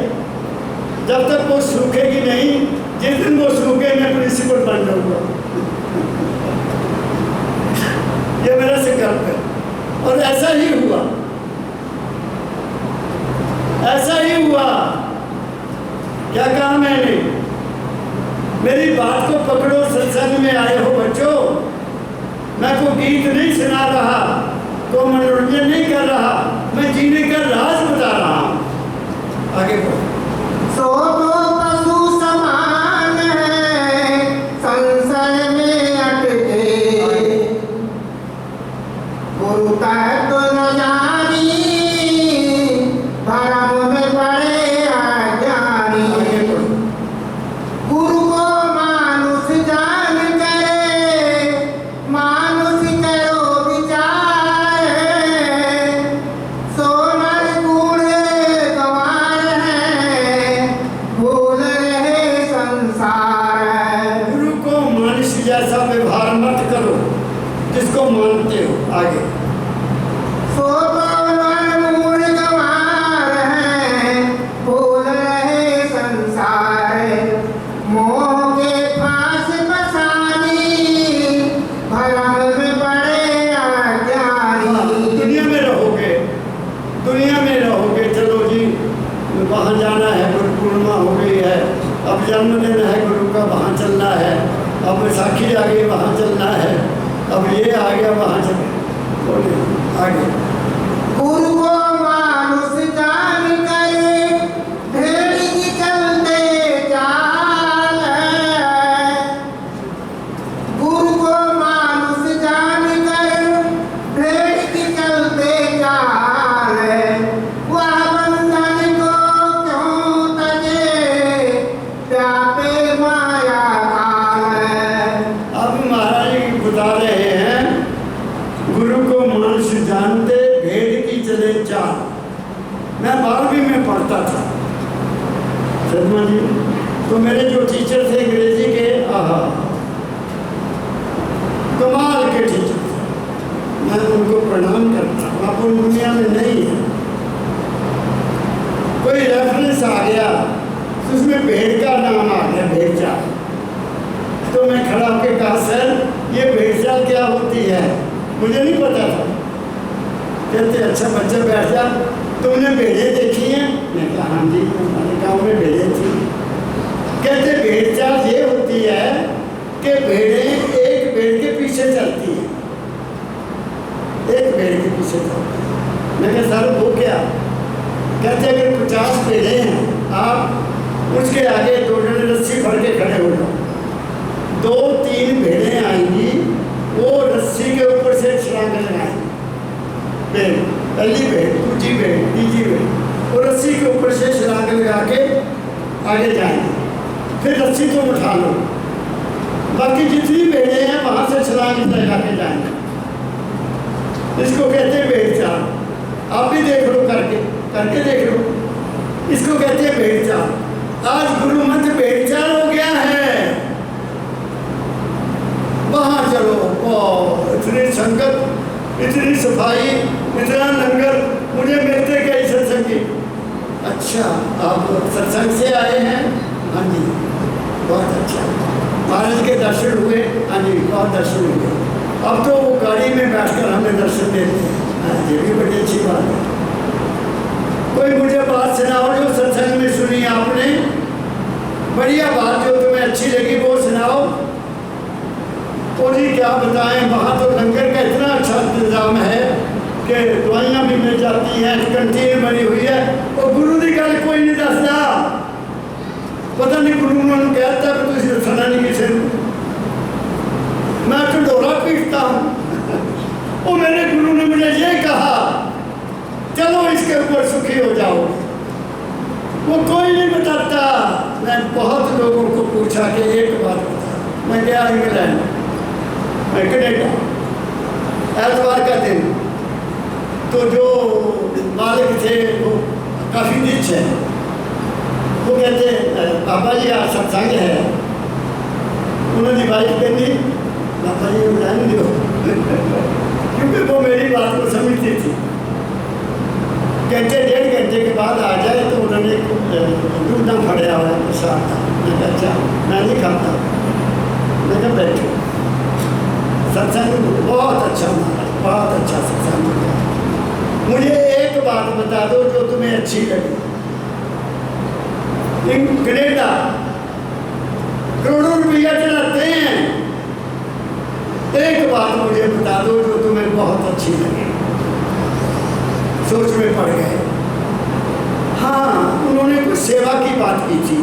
जब तक वो सूखेगी नहीं, जिस दिन वो सूखे मैं प्रिंसिपल बन जाऊंगा। ये मेरा संकल्प है, और ऐसा ही हुआ, ऐसा ही हुआ। क्या कहा मैंने? मेरी बात को पकड़ो, सत्संग में आए हो बच्चों। मैं कोई गीत नहीं सुना रहा, तो मनोरंजन नहीं कर रहा, मैं जीने का राज बता रहा हूँ। आगे बढ़ो। सो तो पशु समान है संशय में अटके, गुरु तत्व न जानी भरम में पड़े अज्ञानी। गुरु को मानुष जान करे मानुष करो विचार, सोनर गुण गंवार है भूल रहे संसार। गुरु को मनुष्य जैसा व्यवहार मत करो जिसको मानते हो। आगे। सो सोनर गुण गंवार है भूल रहे संसार, मोह के फांस फसानी भरम में पड़े अज्ञानी। दुनिया में रहोगे, चलो जी वहाँ जाना है, गुरु पूर्णिमा हो गई है, अब जन्मदिन है गुरु का, वहाँ चलना है, अब बैसाखी आ गई, वहाँ चलना है, अब ये आ गया, वहाँ चल आगे। गुरु को मानुष जान करे भेड़ की चलते चाल है, गुरु को मानुष जान कर भेड़ की चलते चाल है, वह बंधन को क्यों तजे व्यापे माया काल है। अब महाराज जी बता रहे हैं, गुरु को मनुष्य जानते भेड़ की चले चाल। मैं 12वीं में पढ़ता था शर्मा जी, तो मेरे जो टीचर थे अंग्रेजी के, आहा कमाल के टीचर थे, मैं उनको प्रणाम करता हूँ। आप उन दुनिया में नहीं है। कोई रेफरेंस आ गया तो उसमें भेड़ का नाम आ गया, भेड़ चाल, तो मैं खड़ा होकर कहा, सर ये भेड़ चाल क्या होती है? मुझे नहीं पता था। कहते अच्छा बच्चा बैठ जा, तुमने भेड़ें देखी हैं? मैं कहा हाँ जी, हमारे गांव में भेड़ें थी। कहते भेड़ चाल ये होती है कि भेड़ें एक भेड़ के पीछे चलती हैं, एक भेड़ के पीछे चलती हैं। मैं कहा सर वो क्या? कहते अगर 50 भेड़ें हैं, आप उसके आगे 2 जने रस्सी भर के खड़े हो जाओ, 2-3 भेड़ें आएंगी, वो रस्सी के ऊपर से छलांग लगाएंगी। पहली भेड़, दूसरी भेड़, तीसरी भेड़, वो रस्सी के ऊपर से छलांग लगा के आगे जाएंगे। फिर रस्सी को उठा लो, बाकी जितनी भेड़े हैं वहां से छलांग लगा के जाएंगे। इसको कहते हैं भेड़ चाल। आप भी देख लो, करके देख लो। इसको कहते हैं भेड़ चाल। आज गुरु मंत्र भेड़ चाल हो गया है। वहां चलो, इतनी संगत, इतनी सफाई, इतना लंगर, मुझे मिलते कई सत्संगी। अच्छा, आप सत्संग से आए हैं? हाँ जी, बहुत अच्छा। महाराज के दर्शन हुए? हाँ जी, बहुत दर्शन हुए। अब तो वो गाड़ी में बैठकर हमें दर्शन देते हैं। हाँ, ये भी बड़ी अच्छी बात है। कोई मुझे बात सुनाओ जो सत्संग में सुनी आपने, बढ़िया बात जो तुम्हें अच्छी लगी वो सुनाओ। तो जी क्या बताएं, वहाँ तो लंगर का इतना अच्छा इंतजाम है कि दवाइयाँ भी मिल जाती हैं, कैंटीन बनी हुई है। और गुरु की गल कोई नहीं दसदा। पता नहीं गुरु उन्होंने कहता है तुझे दसना नहीं किसी को। मैं ढंडोरा पीटता हूँ। और मेरे गुरु ने मुझे ये कहा, चलो इसके ऊपर सुखी हो जाओ। वो कोई नहीं बताता। मैं बहुत लोगों को पूछा कि एक बात बता। मैं गया इंग्लैंड, मैं कनेडा, एतवार का दिन। तो जो मालिक थे वो काफ़ी नीच है। वो कहते बाबा जी आज सत्संग है। उन्होंने वाइफ कहती बाबा जी रहने दो क्योंकि वो मेरी बात को समझती थी। घंटे डेढ़ घंटे के बाद आ जाए तो उन्होंने दूध ना फड़िया हुआ प्रसाद था। मैं कहा अच्छा, मैं नहीं खाता। मैं कहा बैठो, सत्संग बहुत अच्छा महाराज, बहुत अच्छा सत्संग। मुझे एक बात बता दो जो तुम्हें अच्छी लगी। इन कनेडा करोड़ों रुपया चलाते हैं। एक बात मुझे बता दो जो तुम्हें बहुत अच्छी लगी। सोच में पड़ गए। हाँ, उन्होंने कोई सेवा की बात की थी,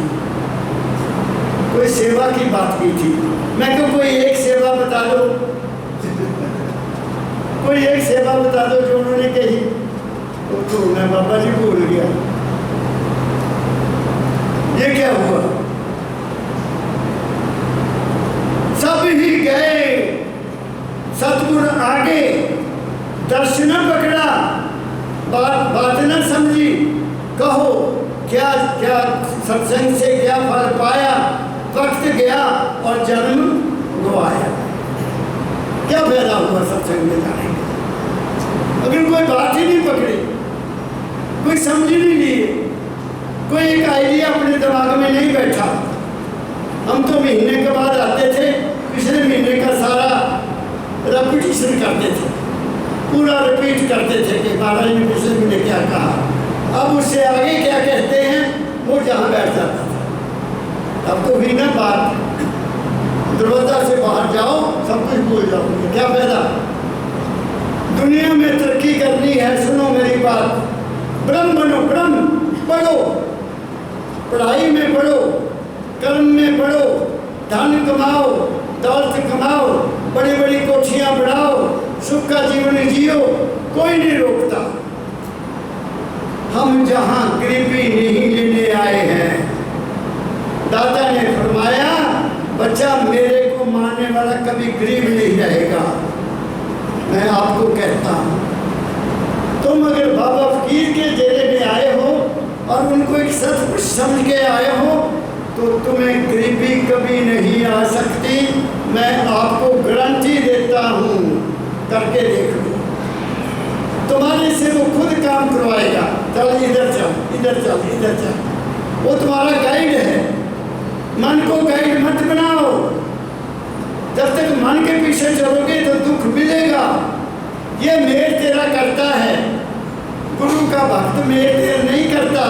कोई सेवा की बात की थी। मैं क्यों कोई एक सेवा बता दो, कोई एक सेवा बता दो जो उन्होंने कही। तो मैं बाबा जी भूल गया। ये क्या हुआ? सब ही गए, सतगुण आगे, दर्शन पकड़ा, बात न समझी। कहो क्या क्या सत्संग से क्या फल पाया? वक्त गया और जन्म गवाया। क्या फायदा हुआ सत्संग में जाने का अगर कोई बात ही नहीं पकड़ी, कोई समझ ही नहीं लिए, कोई एक आइडिया अपने दिमाग में नहीं बैठा। हम तो महीने के बाद आते थे, पिछले महीने का सारा रेपिटेशन करते थे, पूरा रिपीट करते थे कि महाराज ने पिछले महीने क्या कहा। अब उससे आगे क्या कहते हैं वो जहाँ बैठ जाता था। अब तो भी ना बात, दरवाजा से बाहर जाओ सब कुछ भूल जाओगे। क्या फायदा? दुनिया में तरक्की करनी है, सुनो मेरी बात। ब्रह्म बनो, ब्रह्म पढ़ो, पढ़ाई में पढ़ो, कर्म में पढ़ो, धन कमाओ, दौलत कमाओ, बड़ी बड़ी कोठियां बढ़ाओ, सुख का जीवन जियो, कोई नहीं रोकता। हम जहां गरीबी नहीं लेने आए हैं। दादा ने फरमाया बच्चा मेरे को मानने वाला कभी गरीब नहीं रहेगा। मैं आपको कहता हूँ, तुम अगर बाबा फकीर के डेरे में आए हो और उनको एक सच समझ के आए हो तो तुम्हें गरीबी कभी नहीं आ सकती। मैं आपको गारंटी देता हूँ, करके देख लो। तुम्हारे से वो खुद काम करवाएगा। चल इधर चल, इधर चल, इधर चल। वो तुम्हारा गाइड है। मन को गाइड मत बनाओ। जब तक मन के पीछे चलोगे तो दुख मिलेगा। ये मेर तेरा करता है, गुरु का भक्त मेर तेरा नहीं करता।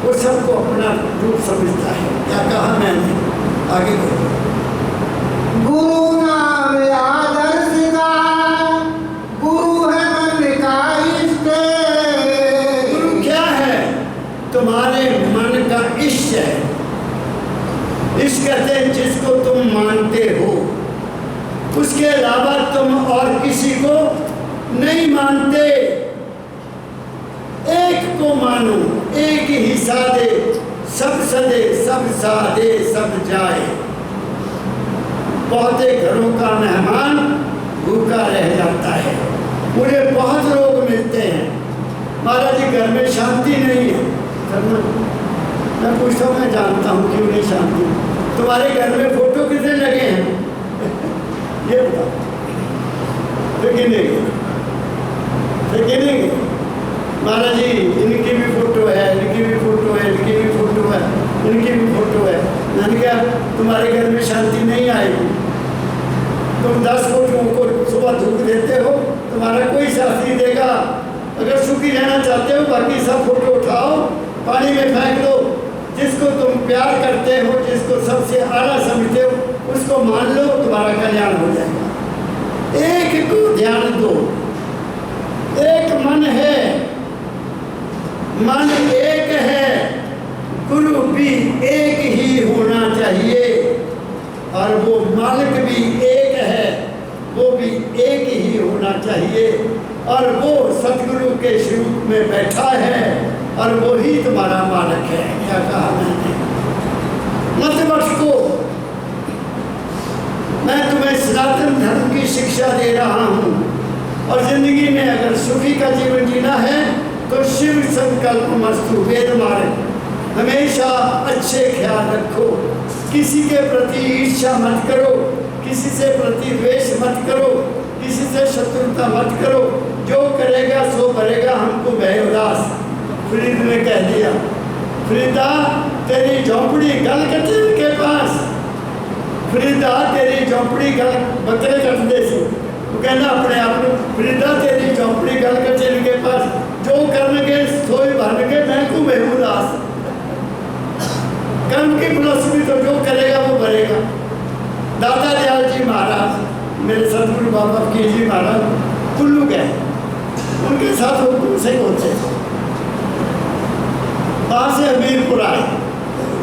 वो सबको अपना रूप समझता है। क्या कहा मैंने? आगे बोलो। गुरु नाम आदर्श का, गुरु है मन का इष्ट। गुरु क्या है? तुम्हारे मन का इष्ट है। इष्ट कहते हैं जिसको तुम मानते हो, उसके अलावा तुम और किसी को नहीं मानते। एक को मानो, एक ही सादे, सब सदे, सब सादे, सब जाए। बहुते घरों का मेहमान भूखा रह जाता है। उन्हें बहुत लोग मिलते हैं, महाराज जी घर में शांति नहीं है। मैं पूछता हूँ, मैं जानता हूँ क्यों नहीं शांति। तुम्हारे घर में फोटो कितने लगे हैं ये बताओ। गिनेंगे महाराज जी, इनकी भी फोटो है, इनकी भी फोटो है, इनकी भी फोटो है, इनकी भी फोटो है। मैंने कहा तुम्हारे घर में शांति नहीं आएगी। तुम 10 फोटों को सुबह धूप देते हो, तुम्हारा कोई साथ नहीं देगा। अगर सुखी रहना चाहते हो, बाकी सब फोटो उठाओ, पानी में फेंक दो। जिसको तुम प्यार करते हो, जिसको सबसे आला समझते हो, उसको मान लो, तुम्हारा कल्याण हो जाएगा। एक को ध्यान दो, एक मन है, मन एक है, गुरु भी एक ही होना चाहिए, और वो मालिक भी एक है, वो भी एक ही होना चाहिए, और वो सतगुरु के स्वरूप में बैठा है, और वो ही तुम्हारा मालिक है। क्या कहा मैंने? मत भटको, मैं तुम्हें सनातन धर्म की शिक्षा दे रहा हूँ। और जिंदगी में अगर सुखी का जीवन जीना है तो शिव संकल्प मस्तु, वेद मार्ग, हमेशा अच्छे ख्याल रखो, किसी के प्रति ईर्ष्या मत करो, किसी से प्रति द्वेष मत करो, किसी से शत्रुता मत करो। जो करेगा सो भरेगा, हमको भय उदास। फरीद ने कह दिया, फरीदा तेरी झोंपड़ी गल कटे के पास, फरीदा तेरी झोंपड़ी गल बकरे कट दे सी। वो कहना अपने आप को, फरीदा तेरी झोंपड़ी गल कटे के पास, जो करनगे सोई भरनगे, मैं को भय उदास। कर्म की फिलोसफी तो जो करेगा वो भरेगा। दादा दयाल जी महाराज, मेरे सतगुरु बाबा की जी महाराज कुल्लू गए, उनके साथ हुकुम सिंह होते थे। वहाँ से हमीरपुर आए।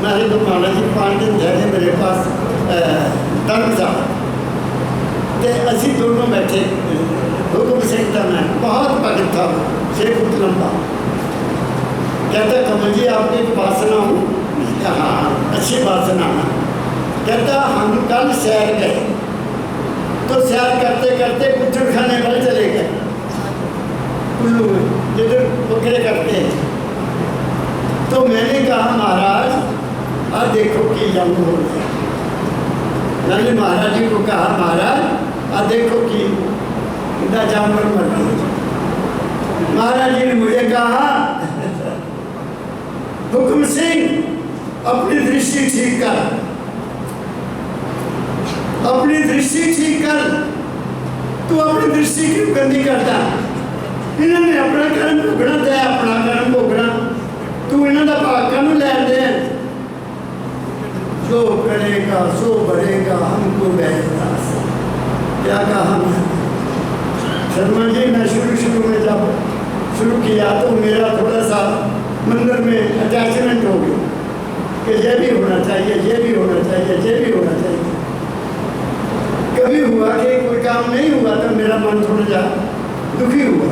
मैंने तो महाराज जी 5 दिन ठहरे मेरे पास धर्मशाला, तो असी दोनों बैठे। हुकुम सिंह था, मैं बहुत भगत था, 6 फुट लंबा। कहता कमल जी आपकी एक बात सुनाऊं? हाँ अच्छी बात सुनाना। कहता हम कल सैर गए, तो सैर करते करते कुचड़ खाने वाले चले गए कुल्लू में, जिधर बकरे करते हैं। तो मैंने कहा महाराज आज देखो कि जंग हो गया। मैंने महाराज जी को कहा महाराज आज देखो कि इतना जानवर मर गए। महाराज जी ने मुझे कहा हुकुम सिंह अपनी दृष्टि ठीक कर, अपनी दृष्टि ठीक कर। तू अपनी दृष्टि क्यों गंदी करता? इन्होंने अपना कर्म भोगना, तय अपना कर्म भोगना, तू इन्हों का भाग कानू लैन दे। जो करेगा सो भरेगा, हमको बहदास। क्या कहा शर्मा जी? मैं शुरू में जब शुरू किया तो मेरा थोड़ा सा मंदिर में अटैचमेंट हो गया कि ये भी होना चाहिए, ये भी होना चाहिए, ये भी होना चाहिए। कभी हुआ कि कोई काम नहीं हुआ तो मेरा मन थोड़ा जा दुखी हुआ।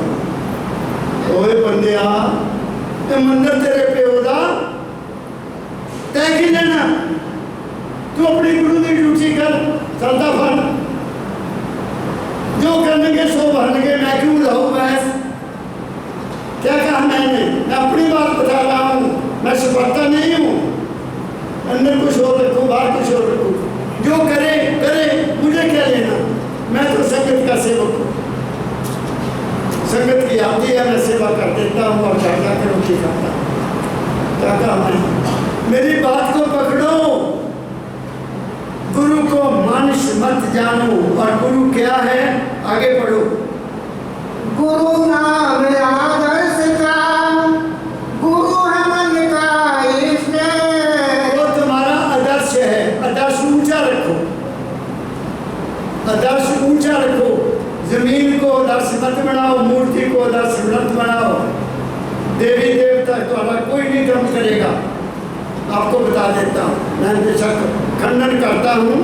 ओए बंदिया, तो मंदिर तेरे प्यो दा तय की लेना, तू अपनी गुरु की ड्यूटी कर, चलता फल। जो करने सो भरने, मैं क्यों लाऊं बहस? क्या कहा मैंने? मैं अपनी बात बता रहा हूँ, मैं सुपरता नहीं हूँ। अंदर कुछ और रखूँ, बाहर कुछ और रखूँ। जो करे करे, मुझे क्या लेना? मैं तो संगत का सेवक हूँ। संगत की आती है, मैं सेवा कर देता हूँ और जाकर के रोटी खाता हूँ। क्या कहा मैंने? मेरी बात को पकड़ो, गुरु को मानुष मत जानो। और गुरु क्या है? आगे पढ़ो। गुरु नाम आदर्श का, गुरु है मन का इष्ट। वो तुम्हारा आदर्श है। आदर्श ऊंचा रखो, आदर्श ऊंचा रखो। जमीन को आदर्श मत बनाओ, मूर्ति को आदर्श मत बनाओ। देवी देवता तुम्हारा कोई नहीं काम करेगा। आपको बता देता हूँ, मैं बेशक खंडन करता हूँ,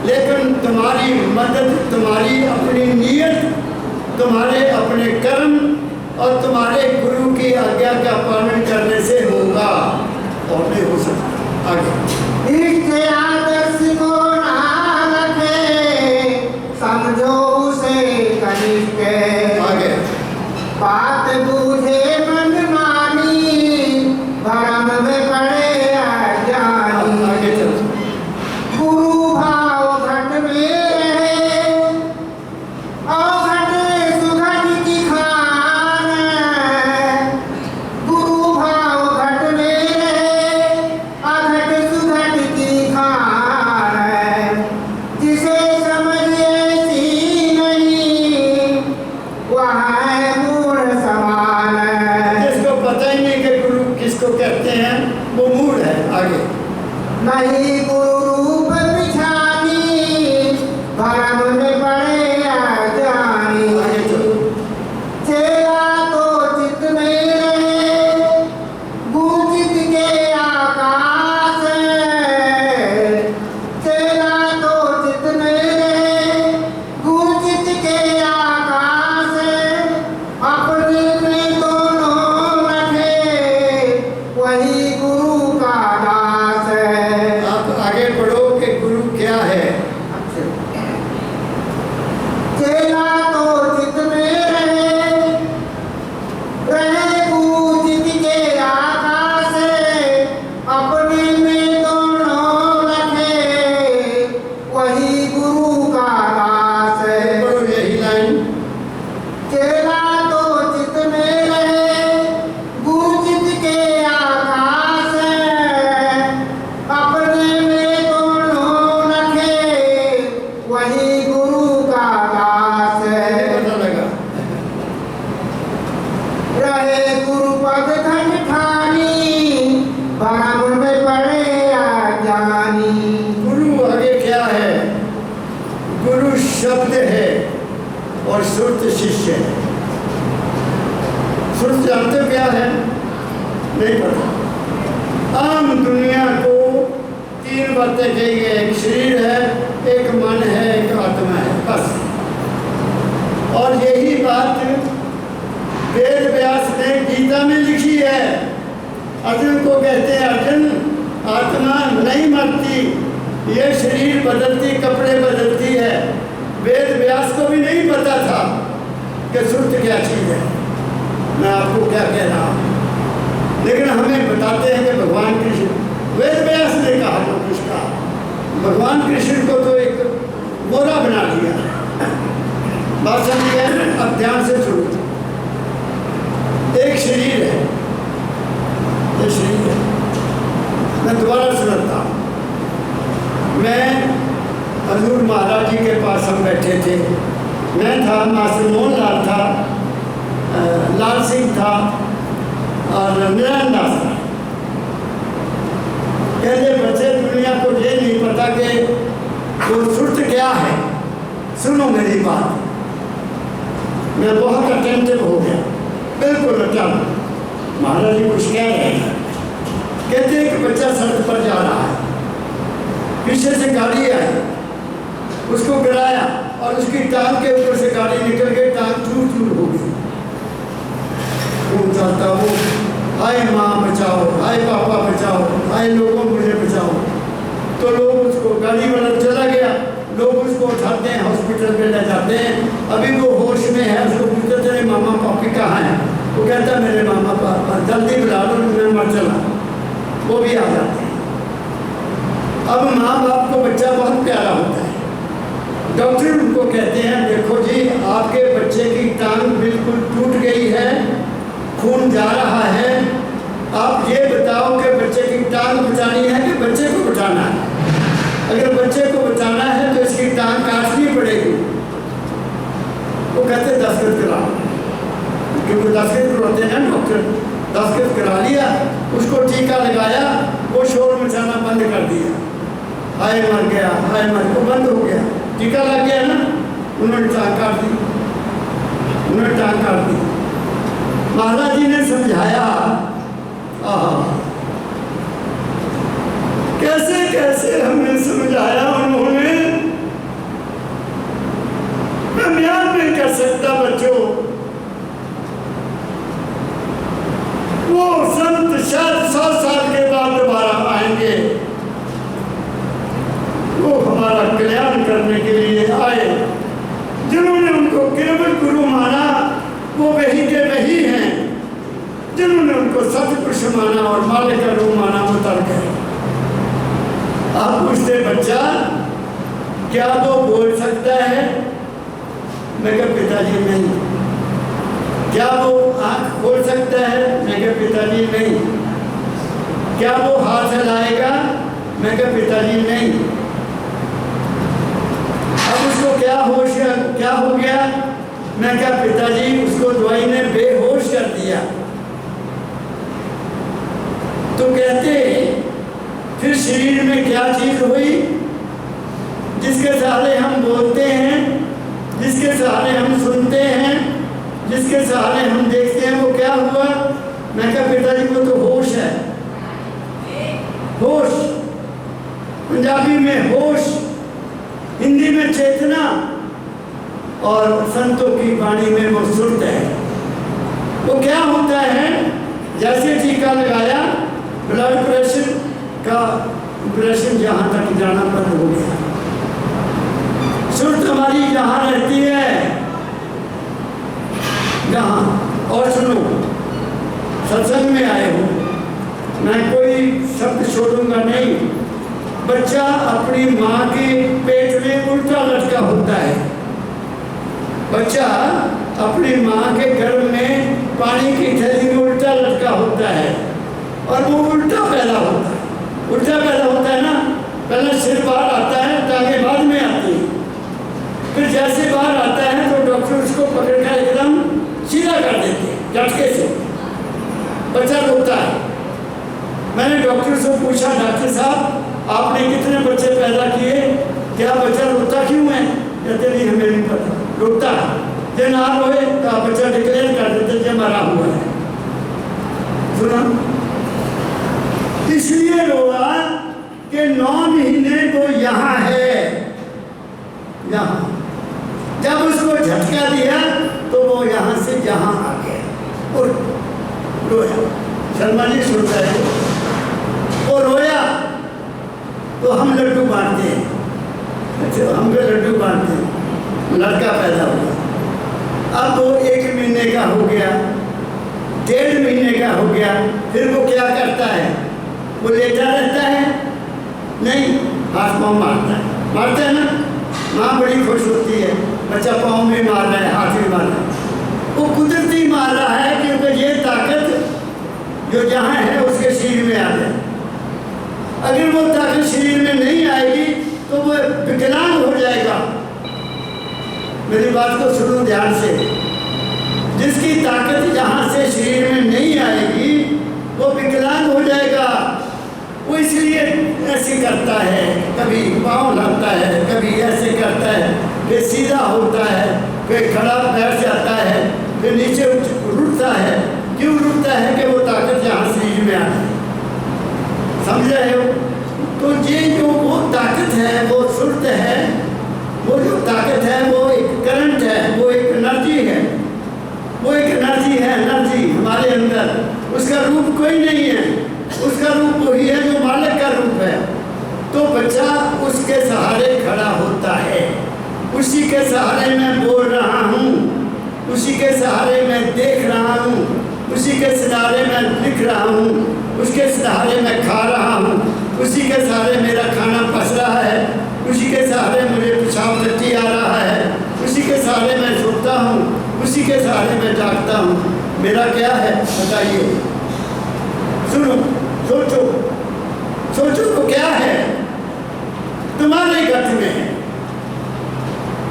लेकिन तुम्हारी मदद, तुम्हारी अपनी नीयत, तुम्हारे अपने कर्म और तुम्हारे गुरु की आज्ञा का पालन करने से होगा और नहीं हो सकता। आगे इसके आदर्श को ना रखे, समझो उसे कनिष्ठ। आगे बात बूझे मन मानी, भरम में पड़े अज्ञानी। आगे चलो। गुरु भाव घट में रहे, और घट सुघट की खान। गुरु भाव घट में रहे, और घट सुघट की खान। जिसे समझ ऐसी नहीं, वह है मूढ़ समान। जिसको पता ही नहीं कि गुरु किसको कहते हैं वो मूढ़ है। आगे नहीं गुरु रूप पिछानी, भरम में पड़े अज्ञानी। आगे चलो। चेला तो चित में रहे, गुरु चित के आकाश। चेला तो चित में रहे, गुरु चित के आकाश। अपने में दोनों रखे, वही गुरु का दास है। आप आगे पढ़ो कि गुरु क्या है। चेला तो चित में रहे, रहे गुरु चित के आकाश। अपने में दोनों रखे, वही गुरु का दास है। पढ़ो यही लाइन। चेला तो चित में रहे, गुरु चित के आकाश। अपने में दोनों रखे, वही गुरु का दास है। पता लगा। रहे गुरु पद घट ठानी, भरम में पड़े अज्ञानी। गुरु आगे क्या है? गुरु शब्द है और श्रुत शिष्य है। श्रुत जानते हो क्या है? नहीं पता। आम दुनिया को तीन बातें कही गई, एक शरीर है, एक मन है, एक आत्मा है, बस। और यही बात वेद व्यास ने गीता में लिखी है। अर्जुन को कहते हैं, अर्जुन आत्मा नहीं मरती, ये शरीर बदलती, कपड़े बदलती है। वेद व्यास को भी नहीं पता था कि श्रुत क्या चीज़ है। मैं आपको क्या कह रहा हूँ, लेकिन हमें बताते हैं कि भगवान कृष्ण, वेद व्यास ने कहा तो कुछ कहा, भगवान कृष्ण को तो एक मोरा बना दिया। बात समझ गए? अब ध्यान से सुनो। एक शरीर है, एक शरीर है। मैं दोबारा सुनाता हूँ। मैं हजूर महाराज जी के पास हम बैठे थे। मैं था, मास्टर मोहन लाल था, लाल सिंह था और नारायण दास था। कहते बच्चे दुनिया को ये नहीं पता कि वो श्रुत क्या है। सुनो मेरी बात। मैं बहुत अटेंटिव हो गया, बिल्कुल अचानक महाराज जी कुछ कह रहे हैं। कहते एक बच्चा सड़क पर जा रहा है, पीछे से गाड़ी आई, उसको गिराया और उसकी टांग के ऊपर से गाड़ी निकल गई, टांग चूर चूर हो गई। खून चलता वो, हाय माँ बचाओ, हाय पापा बचाओ, हाय लोगों मुझे बचाओ। तो लोग उसको, गाड़ी वाला चला गया, लोग उसको उठाते हैं, हॉस्पिटल में ले जाते हैं। अभी वो होश में है, उसको पूछते तेरे मामा पापी कहाँ हैं? वो कहता मेरे मामा पापा, जल्दी बुला लो, मैं मर चला। वो भी आ जाते हैं। अब माँ बाप को बच्चा बहुत प्यारा होता है। डॉक्टर उनको कहते हैं, देखो जी आपके बच्चे की टांग बिल्कुल टूट गई है, खून जा रहा है, आप ये बताओ कि बच्चे की टांग बचानी है कि बच्चे को बचाना है? अगर बच्चे को बचाना है तो इसकी टांग काटनी पड़ेगी। वो कहते दस्तखत कराओ, क्योंकि दस्तखत करवाते हैं डॉक्टर। दस्तखत करा लिया, उसको टीका लगाया, वो शोर मचाना बंद कर दिया। हाय मर गया, हाय मर गया, बंद हो गया। टीका लग गया ना, उन्होंने टांग काट दी, उन्होंने टांग काट दी। महाराज जी ने समझाया, कैसे कैसे हमने समझाया उन्होंने, मैं बयान नहीं कर सकता बच्चों। शायद 100 साल के बाद दोबारा आएंगे, वो हमारा कल्याण करने के लिए आए। जिन्होंने उनको केवल गुरु माना वो वही के वही हैं, जिन्होंने उनको सतपुरुष माना और मालिक का रूप माना वो तर गए। आप पूछते बच्चा क्या वो बोल सकता है? मैं कहा पिताजी नहीं। क्या वो आंख खोल सकता है? मैं कहा पिताजी नहीं। क्या वो हाथ हिलाएगा? मैं कहा पिताजी नहीं। अब उसको क्या होश क्या हो गया? मैं कहा पिताजी उसको दवाई ने बेहोश कर दिया। तो कहते फिर शरीर में क्या चीज हुई? जिसके सहारे हम बोलते हैं, जिसके सहारे हम सुनते हैं, जिसके सहारे हम देखते हैं, वो क्या हुआ? मैं कहा पिताजी वो तो होश है। होश पंजाबी में होश, हिंदी में चेतना और संतों की वाणी में वो सुरत है। वो क्या होता है? जैसे टीका लगाया ब्लड प्रेशर का प्रेशर जहाँ तक जाना बंद हो गया। सुरत हमारी जहाँ रहती है जहाँ। और सुनो, सत्संग में आए हो, मैं कोई शब्द छोड़ूंगा नहीं। बच्चा अपनी माँ के पेट में उल्टा लटका होता है। बच्चा अपनी माँ के गर्भ में पानी की थैली में उल्टा लटका होता है और वो उल्टा पैदा होता है। उल्टा पैदा होता है ना, पहले सिर बाहर आता है, टांगे बाद में आती है। फिर जैसे बाहर आता है तो डॉक्टर उसको पकड़कर एकदम सीधा कर देते हैं झटके से। बच्चा रोता है। मैंने डॉक्टर से पूछा, डॉक्टर साहब आपने कितने बच्चे पैदा किए, क्या बच्चा रोता क्यों है? कहते नहीं हमें नहीं पता, रोता है। जो ना रोए तो बच्चा डिक्लेयर कर देते जो मरा हुआ है। सुना? इसलिए रोआ कि 9 महीने वो यहाँ है, यहाँ। जब उसको झटका दिया तो वो यहाँ से यहाँ आ गया और रोया। शर्मा जी सुनता है, वो रोया तो हम लड्डू बांटते हैं, हम भी लड्डू बांटते हैं। लड़का पैदा हुआ, अब वो 1 महीने का हो गया, 1.5 महीने का हो गया। फिर वो क्या करता है? वो लेटा रहता है? नहीं, हाथ पाँव मारता है ना। माँ बड़ी खुश होती है, बच्चा पाँव में मार रहा है, हाथ में मार रहा है। वो कुदरती मार रहा है क्योंकि ये ताकत जो जहाँ है उसके शरीर में आ जाए। अगर वो ताकत शरीर में नहीं आएगी तो वो विकलांग हो जाएगा। मेरी बात को सुनो ध्यान से। जिसकी ताकत यहाँ से शरीर में नहीं आएगी वो विकलांग हो जाएगा। वो इसलिए ऐसे करता है, कभी पाँव लाता है, कभी ऐसे करता है, फिर सीधा होता है, फिर खड़ा बैठ जाता है, फिर नीचे रुकता है। क्यों रुकता है? कि वो ताकत यहाँ शरीर में आ जाए। समझ रहे हो? तो ये जो वो ताकत है, वो सुरत है, वो जो ताकत है वो एक करंट है, वो एक एनर्जी है, वो एक एनर्जी है, एनर्जी हमारे अंदर। उसका रूप कोई नहीं है, उसका रूप वही है जो मालिक का रूप है। तो बच्चा उसके सहारे खड़ा होता है, उसी के सहारे मैं बोल रहा हूँ, उसी के सहारे मैं देख रहा हूँ, उसी के सहारे मैं लिख रहा हूँ, उसके सहारे मैं खा रहा हूँ, उसी के सहारे मेरा खाना पच रहा है, उसी के सहारे मुझे पेशाब टट्टी आ रहा है, उसी के सहारे मैं सोता हूँ, उसी के सहारे मैं जागता हूँ। मेरा क्या है बताइए? सुनो, सोचो, सोचो तो क्या है? तुम्हारे गठ में है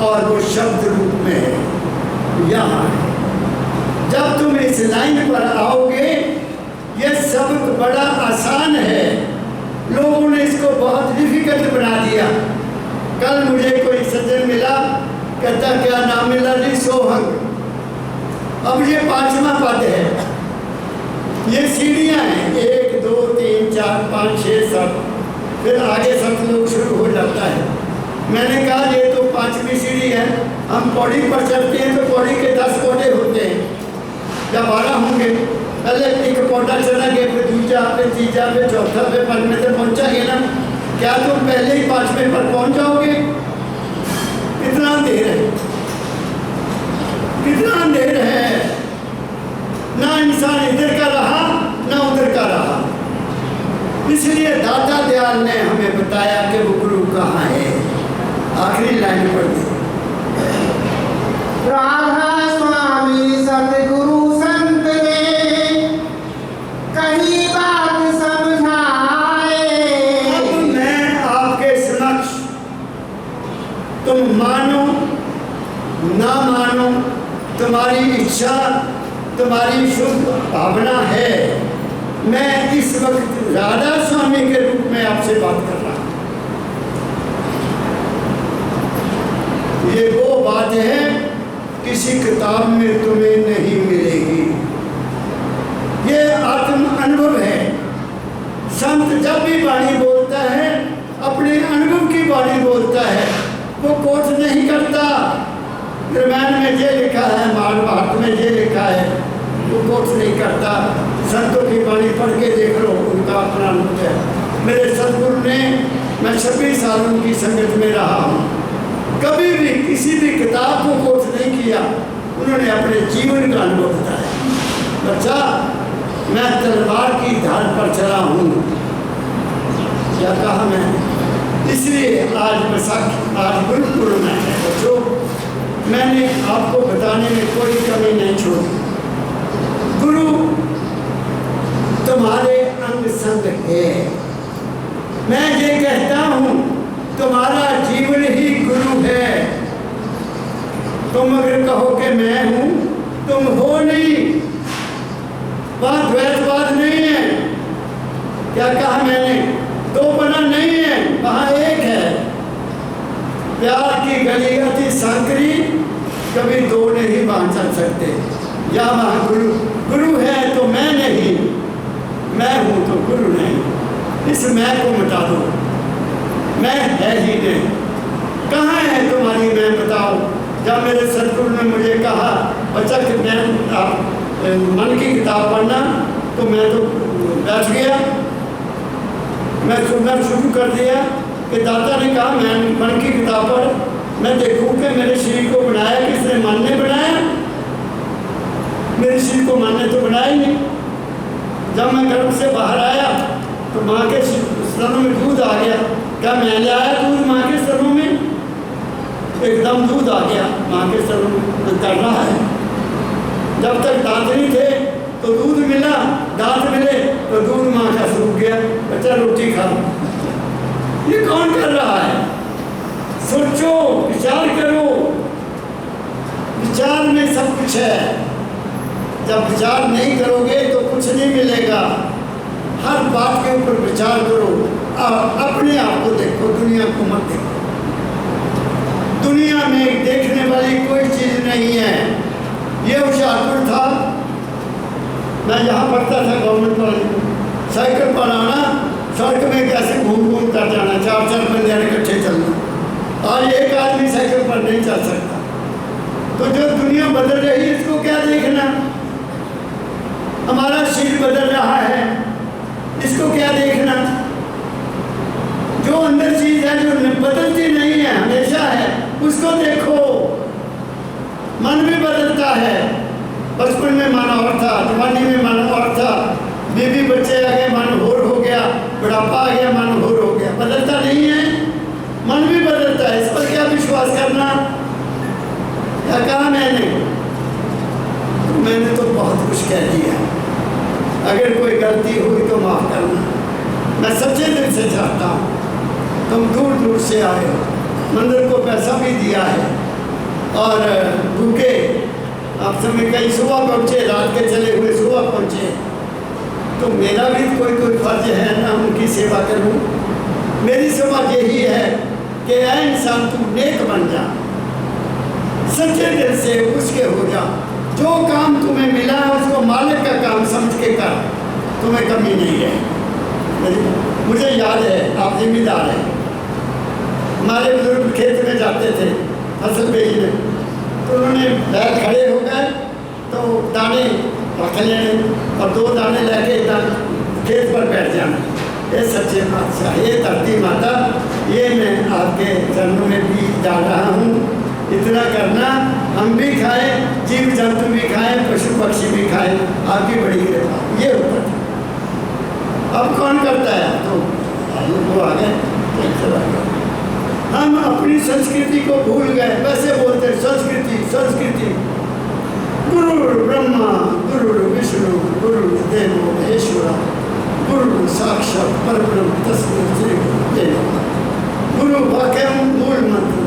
और वो शब्द रूप में है, यहाँ है। जब तुम इस लाइन पर आओगे, ये सबक बड़ा आसान है। लोगों ने इसको बहुत डिफिकल्ट बना दिया। कल मुझे कोई सज्जन मिला, कहता क्या नाम मिला जी? सोहंग। अब ये 5वां पद है। ये सीढ़ियाँ हैं, 1 2 3 4 5 6 7, फिर आगे सतलोक शुरू हो जाता है। मैंने कहा ये तो 5वीं सीढ़ी है। हम पौड़ी पर चढ़ते हैं तो पौड़ी के 10 कोटे होते हैं या 12 होंगे। पहले एक पौधा चढ़ा गया, फिर दूसरा, फिर तीसरा, फिर चौथा, फिर पांचवें तक पहुंचा गया ना। क्या तुम पहले ही पांचवें पर पहुंच जाओगे? कितना देर है, कितना देर है। ना इंसान इधर का रहा ना उधर का रहा। इसलिए दाता दयाल ने हमें बताया कि वो गुरु कहाँ है। आखिरी लाइन पढ़ दी। राधा स्वामी सतगुरु संत ने कही बात समझाए। अब मैं आपके समक्ष, तुम मानो ना मानो, तुम्हारी इच्छा, तुम्हारी शुभ भावना है, मैं इस वक्त राधा स्वामी के रूप में आपसे बात कर रहा हूं। ये वो बात है किसी किताब में तुम्हें नहीं मिलेगी। ये आत्म अनुभव है। संत जब भी वाणी बोलता है अपने अनुभव की वाणी बोलता है, वो कोट नहीं करता। रामायण में ये लिखा है, महाभारत में ये लिखा है, वो कोट नहीं करता। संतों की वाणी पढ़ के देख लो, उनका अपना अनुभव है। मेरे सदगुरु ने, मैं 26 सालों की संगत में रहा हूँ, कभी भी किसी भी किताब को कोट नहीं किया। उन्होंने अपने जीवन का अनुभव बताया। बच्चा, मैं तलवार की धार पर चला हूँ, क्या कहा मैंने? इसलिए आज बैसाखी, आज गुरु पूर्णिमा है बच्चों, मैंने आपको बताने में कोई कमी नहीं छोड़ी। गुरु तुम्हारे अंग संग है। मैं ये कहता हूँ, तुम्हारा जीवन ही गुरु है। तुम अगर कहो कि मैं हूँ, तुम हो नहीं। वहाँ द्वैतवाद नहीं है। क्या कहा मैंने? दो बना नहीं है, वहाँ एक है। प्यार की गली अति संकरी, कभी दो नहीं बांध सकते। या वहाँ गुरु, गुरु है तो मैं नहीं, मैं हूँ तो गुरु नहीं। इस मैं को मिटा दो, मैं है ही नहीं। कहाँ है तुम्हारी मैं, बताओ। जब मेरे सदगुरु ने मुझे कहा, बच्चा कि मैं आप मन की किताब पढ़ना, तो मैं तो बैठ गया। मैं सुनना शुरू कर दिया कि दाता ने कहा मैं मन की किताब पढ़। मैं देखूँ कि मेरे शरीर को बनाया किसने? मन ने बनाया। मेरे शरीर को मन ने तो बनाया ही नहीं। जब मैं गर्भ से बाहर आया तो माँ के स्तनों में दूध आ गया। क्या मैं ले आया दूध माँ के स्तनों में? एकदम दूध आ गया माँ के स्तनों में, कर रहा है। जब तक दांत नहीं थे तो दूध मिला, दांत मिले तो दूध माँ का सूख गया। बच्चा रोटी खा। ये कौन कर रहा है? सोचो, विचार करो। विचार में सब कुछ है। जब विचार नहीं करोगे तो कुछ नहीं मिलेगा। हर बात के ऊपर विचार करो। अपने आप को देखो, दुनिया को मत देखो। दुनिया में देखने वाली कोई चीज नहीं है। ये होशियारपुर था, मैं यहाँ पढ़ता था गवर्नमेंट कॉलेज। साइकिल पर आना, सड़क में कैसे घूम घूम कर जाना, 4-4 बंदे इकट्ठे चलना। आज एक आदमी साइकिल पर नहीं चल सकता। तो जो दुनिया बदल रही है, इसको क्या देखना? हमारा शरीर बदल रहा है, इसको क्या देखना? जो अंदर चीज है, जो बदलती नहीं है, हमेशा है, उसको देखो। मन भी बदलता है। बचपन में मन और था, जवानी में मन और था, बीवी बच्चे आ गए मन और हो गया, बुढ़ापा आ गया मन और हो गया। बदलता नहीं है, मन भी बदलता है। इस पर क्या विश्वास करना? क्या कहा मैंने? मैंने तो बहुत कुछ कह दिया। अगर कोई गलती हुई तो माफ करना। मैं सच्चे दिल से चाहता हूँ। तुम दूर दूर से आए हो, मंदिर को पैसा भी दिया है और भूखे आप समय कई सुबह पहुँचे, रात के चले हुए सुबह पहुँचे, तो मेरा भी कोई फर्ज है ना उनकी सेवा करूँ। मेरी समझ यही है कि ऐ इंसान तू नेक बन जा, सच्चे दिल से उसके हो जा। जो काम तुम्हें मिला है उसको मालिक का काम समझ के कर, तुम्हें कमी नहीं है। मुझे याद है, आप जिम्मेदार हैं। हमारे बुजुर्ग खेत में जाते थे फसल बेचने, तो उन्होंने बैल खड़े हो गए तो दाने रख लेने और 2 दाने लेके इधर खेत पर बैठ जाना। ये सच्चे बादशाह, ये धरती माता, ये मैं आपके चरणों में भी डाल रहा हूँ। इतना करना, हम भी खाएं, जीव जंतु भी खाएं, पशु पक्षी भी खाएं, आपकी बड़ी कृपा। ये होता था। अब कौन करता है? तो वो आ गए। हम अपनी संस्कृति को भूल गए, वैसे बोलते संस्कृति संस्कृति। गुरु ब्रह्मा गुरु विष्णु गुरु देवो महेश्वरा गुरु साक्षात परब्रह्म तस्मै श्री गुरुवे नमः। गुरु वाक्यम मूल मंत्र,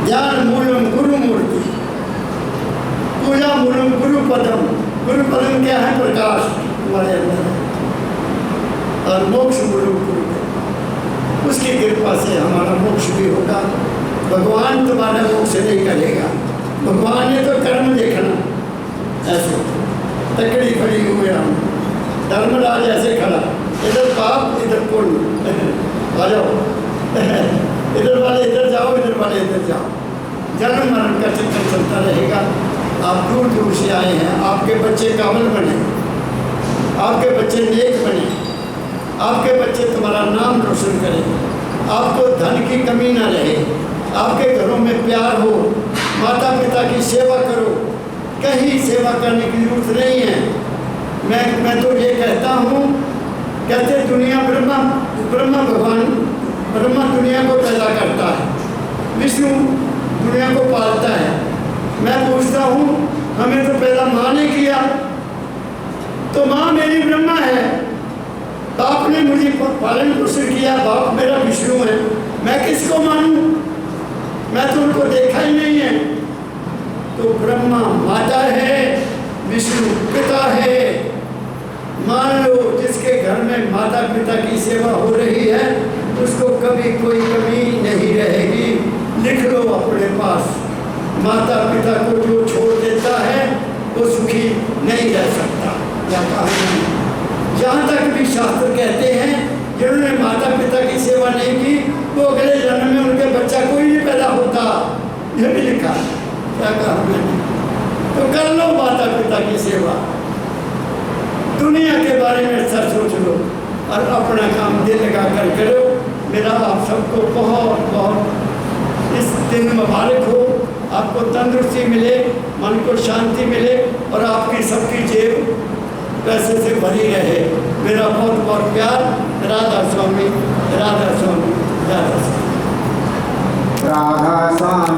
ज्ञान मूलम गुरु मूर्ति, पूजा मूलम गुरु पदम। गुरु पदम क्या है? प्रकाश हमारे अंदर है। और मोक्ष मूलम गुरु, उसकी कृपा से हमारा मोक्ष भी होगा। भगवान तुम्हारा मोक्ष नहीं करेगा, भगवान ने तो कर्म देखना। ऐसे तकड़ी खड़ी हुए हम, धर्मराज ऐसे खड़ा, इधर पाप इधर पुण्य, आ जाओ इधर वाले इधर जाओ, इधर वाले इधर जाओ। जन्म मरण का चक्कर चलता रहेगा। आप दूर दूर से आए हैं, आपके बच्चे काबिल बने, आपके बच्चे नेक बने, आपके बच्चे तुम्हारा नाम रोशन करें, आपको धन की कमी ना रहे, आपके घरों में प्यार हो, माता पिता की सेवा करो। कहीं सेवा करने की जरूरत नहीं है। मैं तो ये कहता हूँ, कहते दुनिया ब्रह्मा भगवान, ब्रह्मा दुनिया को पैदा करता है, विष्णु दुनिया को पालता है। मैं पूछता हूँ, हमें तो पैदा माँ ने किया, तो माँ मेरी ब्रह्मा है, बाप ने मुझे पालन पोषण किया, बाप मेरा विष्णु है। मैं किसको मानूं? मैं तो उनको देखा ही नहीं है। तो ब्रह्मा माता है, विष्णु पिता है। मान लो जिसके घर में माता पिता की सेवा हो रही है, उसको कभी कोई कमी नहीं रहेगी। लिख लो अपने पास, माता पिता को जो छोड़ देता है वो सुखी नहीं रह सकता। या कहा जहाँ तक भी शास्त्र कहते हैं, जिन्होंने माता पिता की सेवा नहीं की, वो अगले जन्म में उनके बच्चा कोई नहीं पैदा होता। यह भी लिखा है। क्या कहा मैंने? तो कर लो माता पिता की सेवा, दुनिया के बारे में सर सोच लो और अपना काम दिल लगा कर करो। मेरा आप सबको बहुत बहुत इस दिन मुबारक हो। आपको तंदुरुस्ती मिले, मन को शांति मिले और आपकी सबकी जेब पैसे से भरी रहे। मेरा बहुत बहुत प्यार। राधा स्वामी, राधा स्वामी, राधा स्वामी, राधा स्वामी।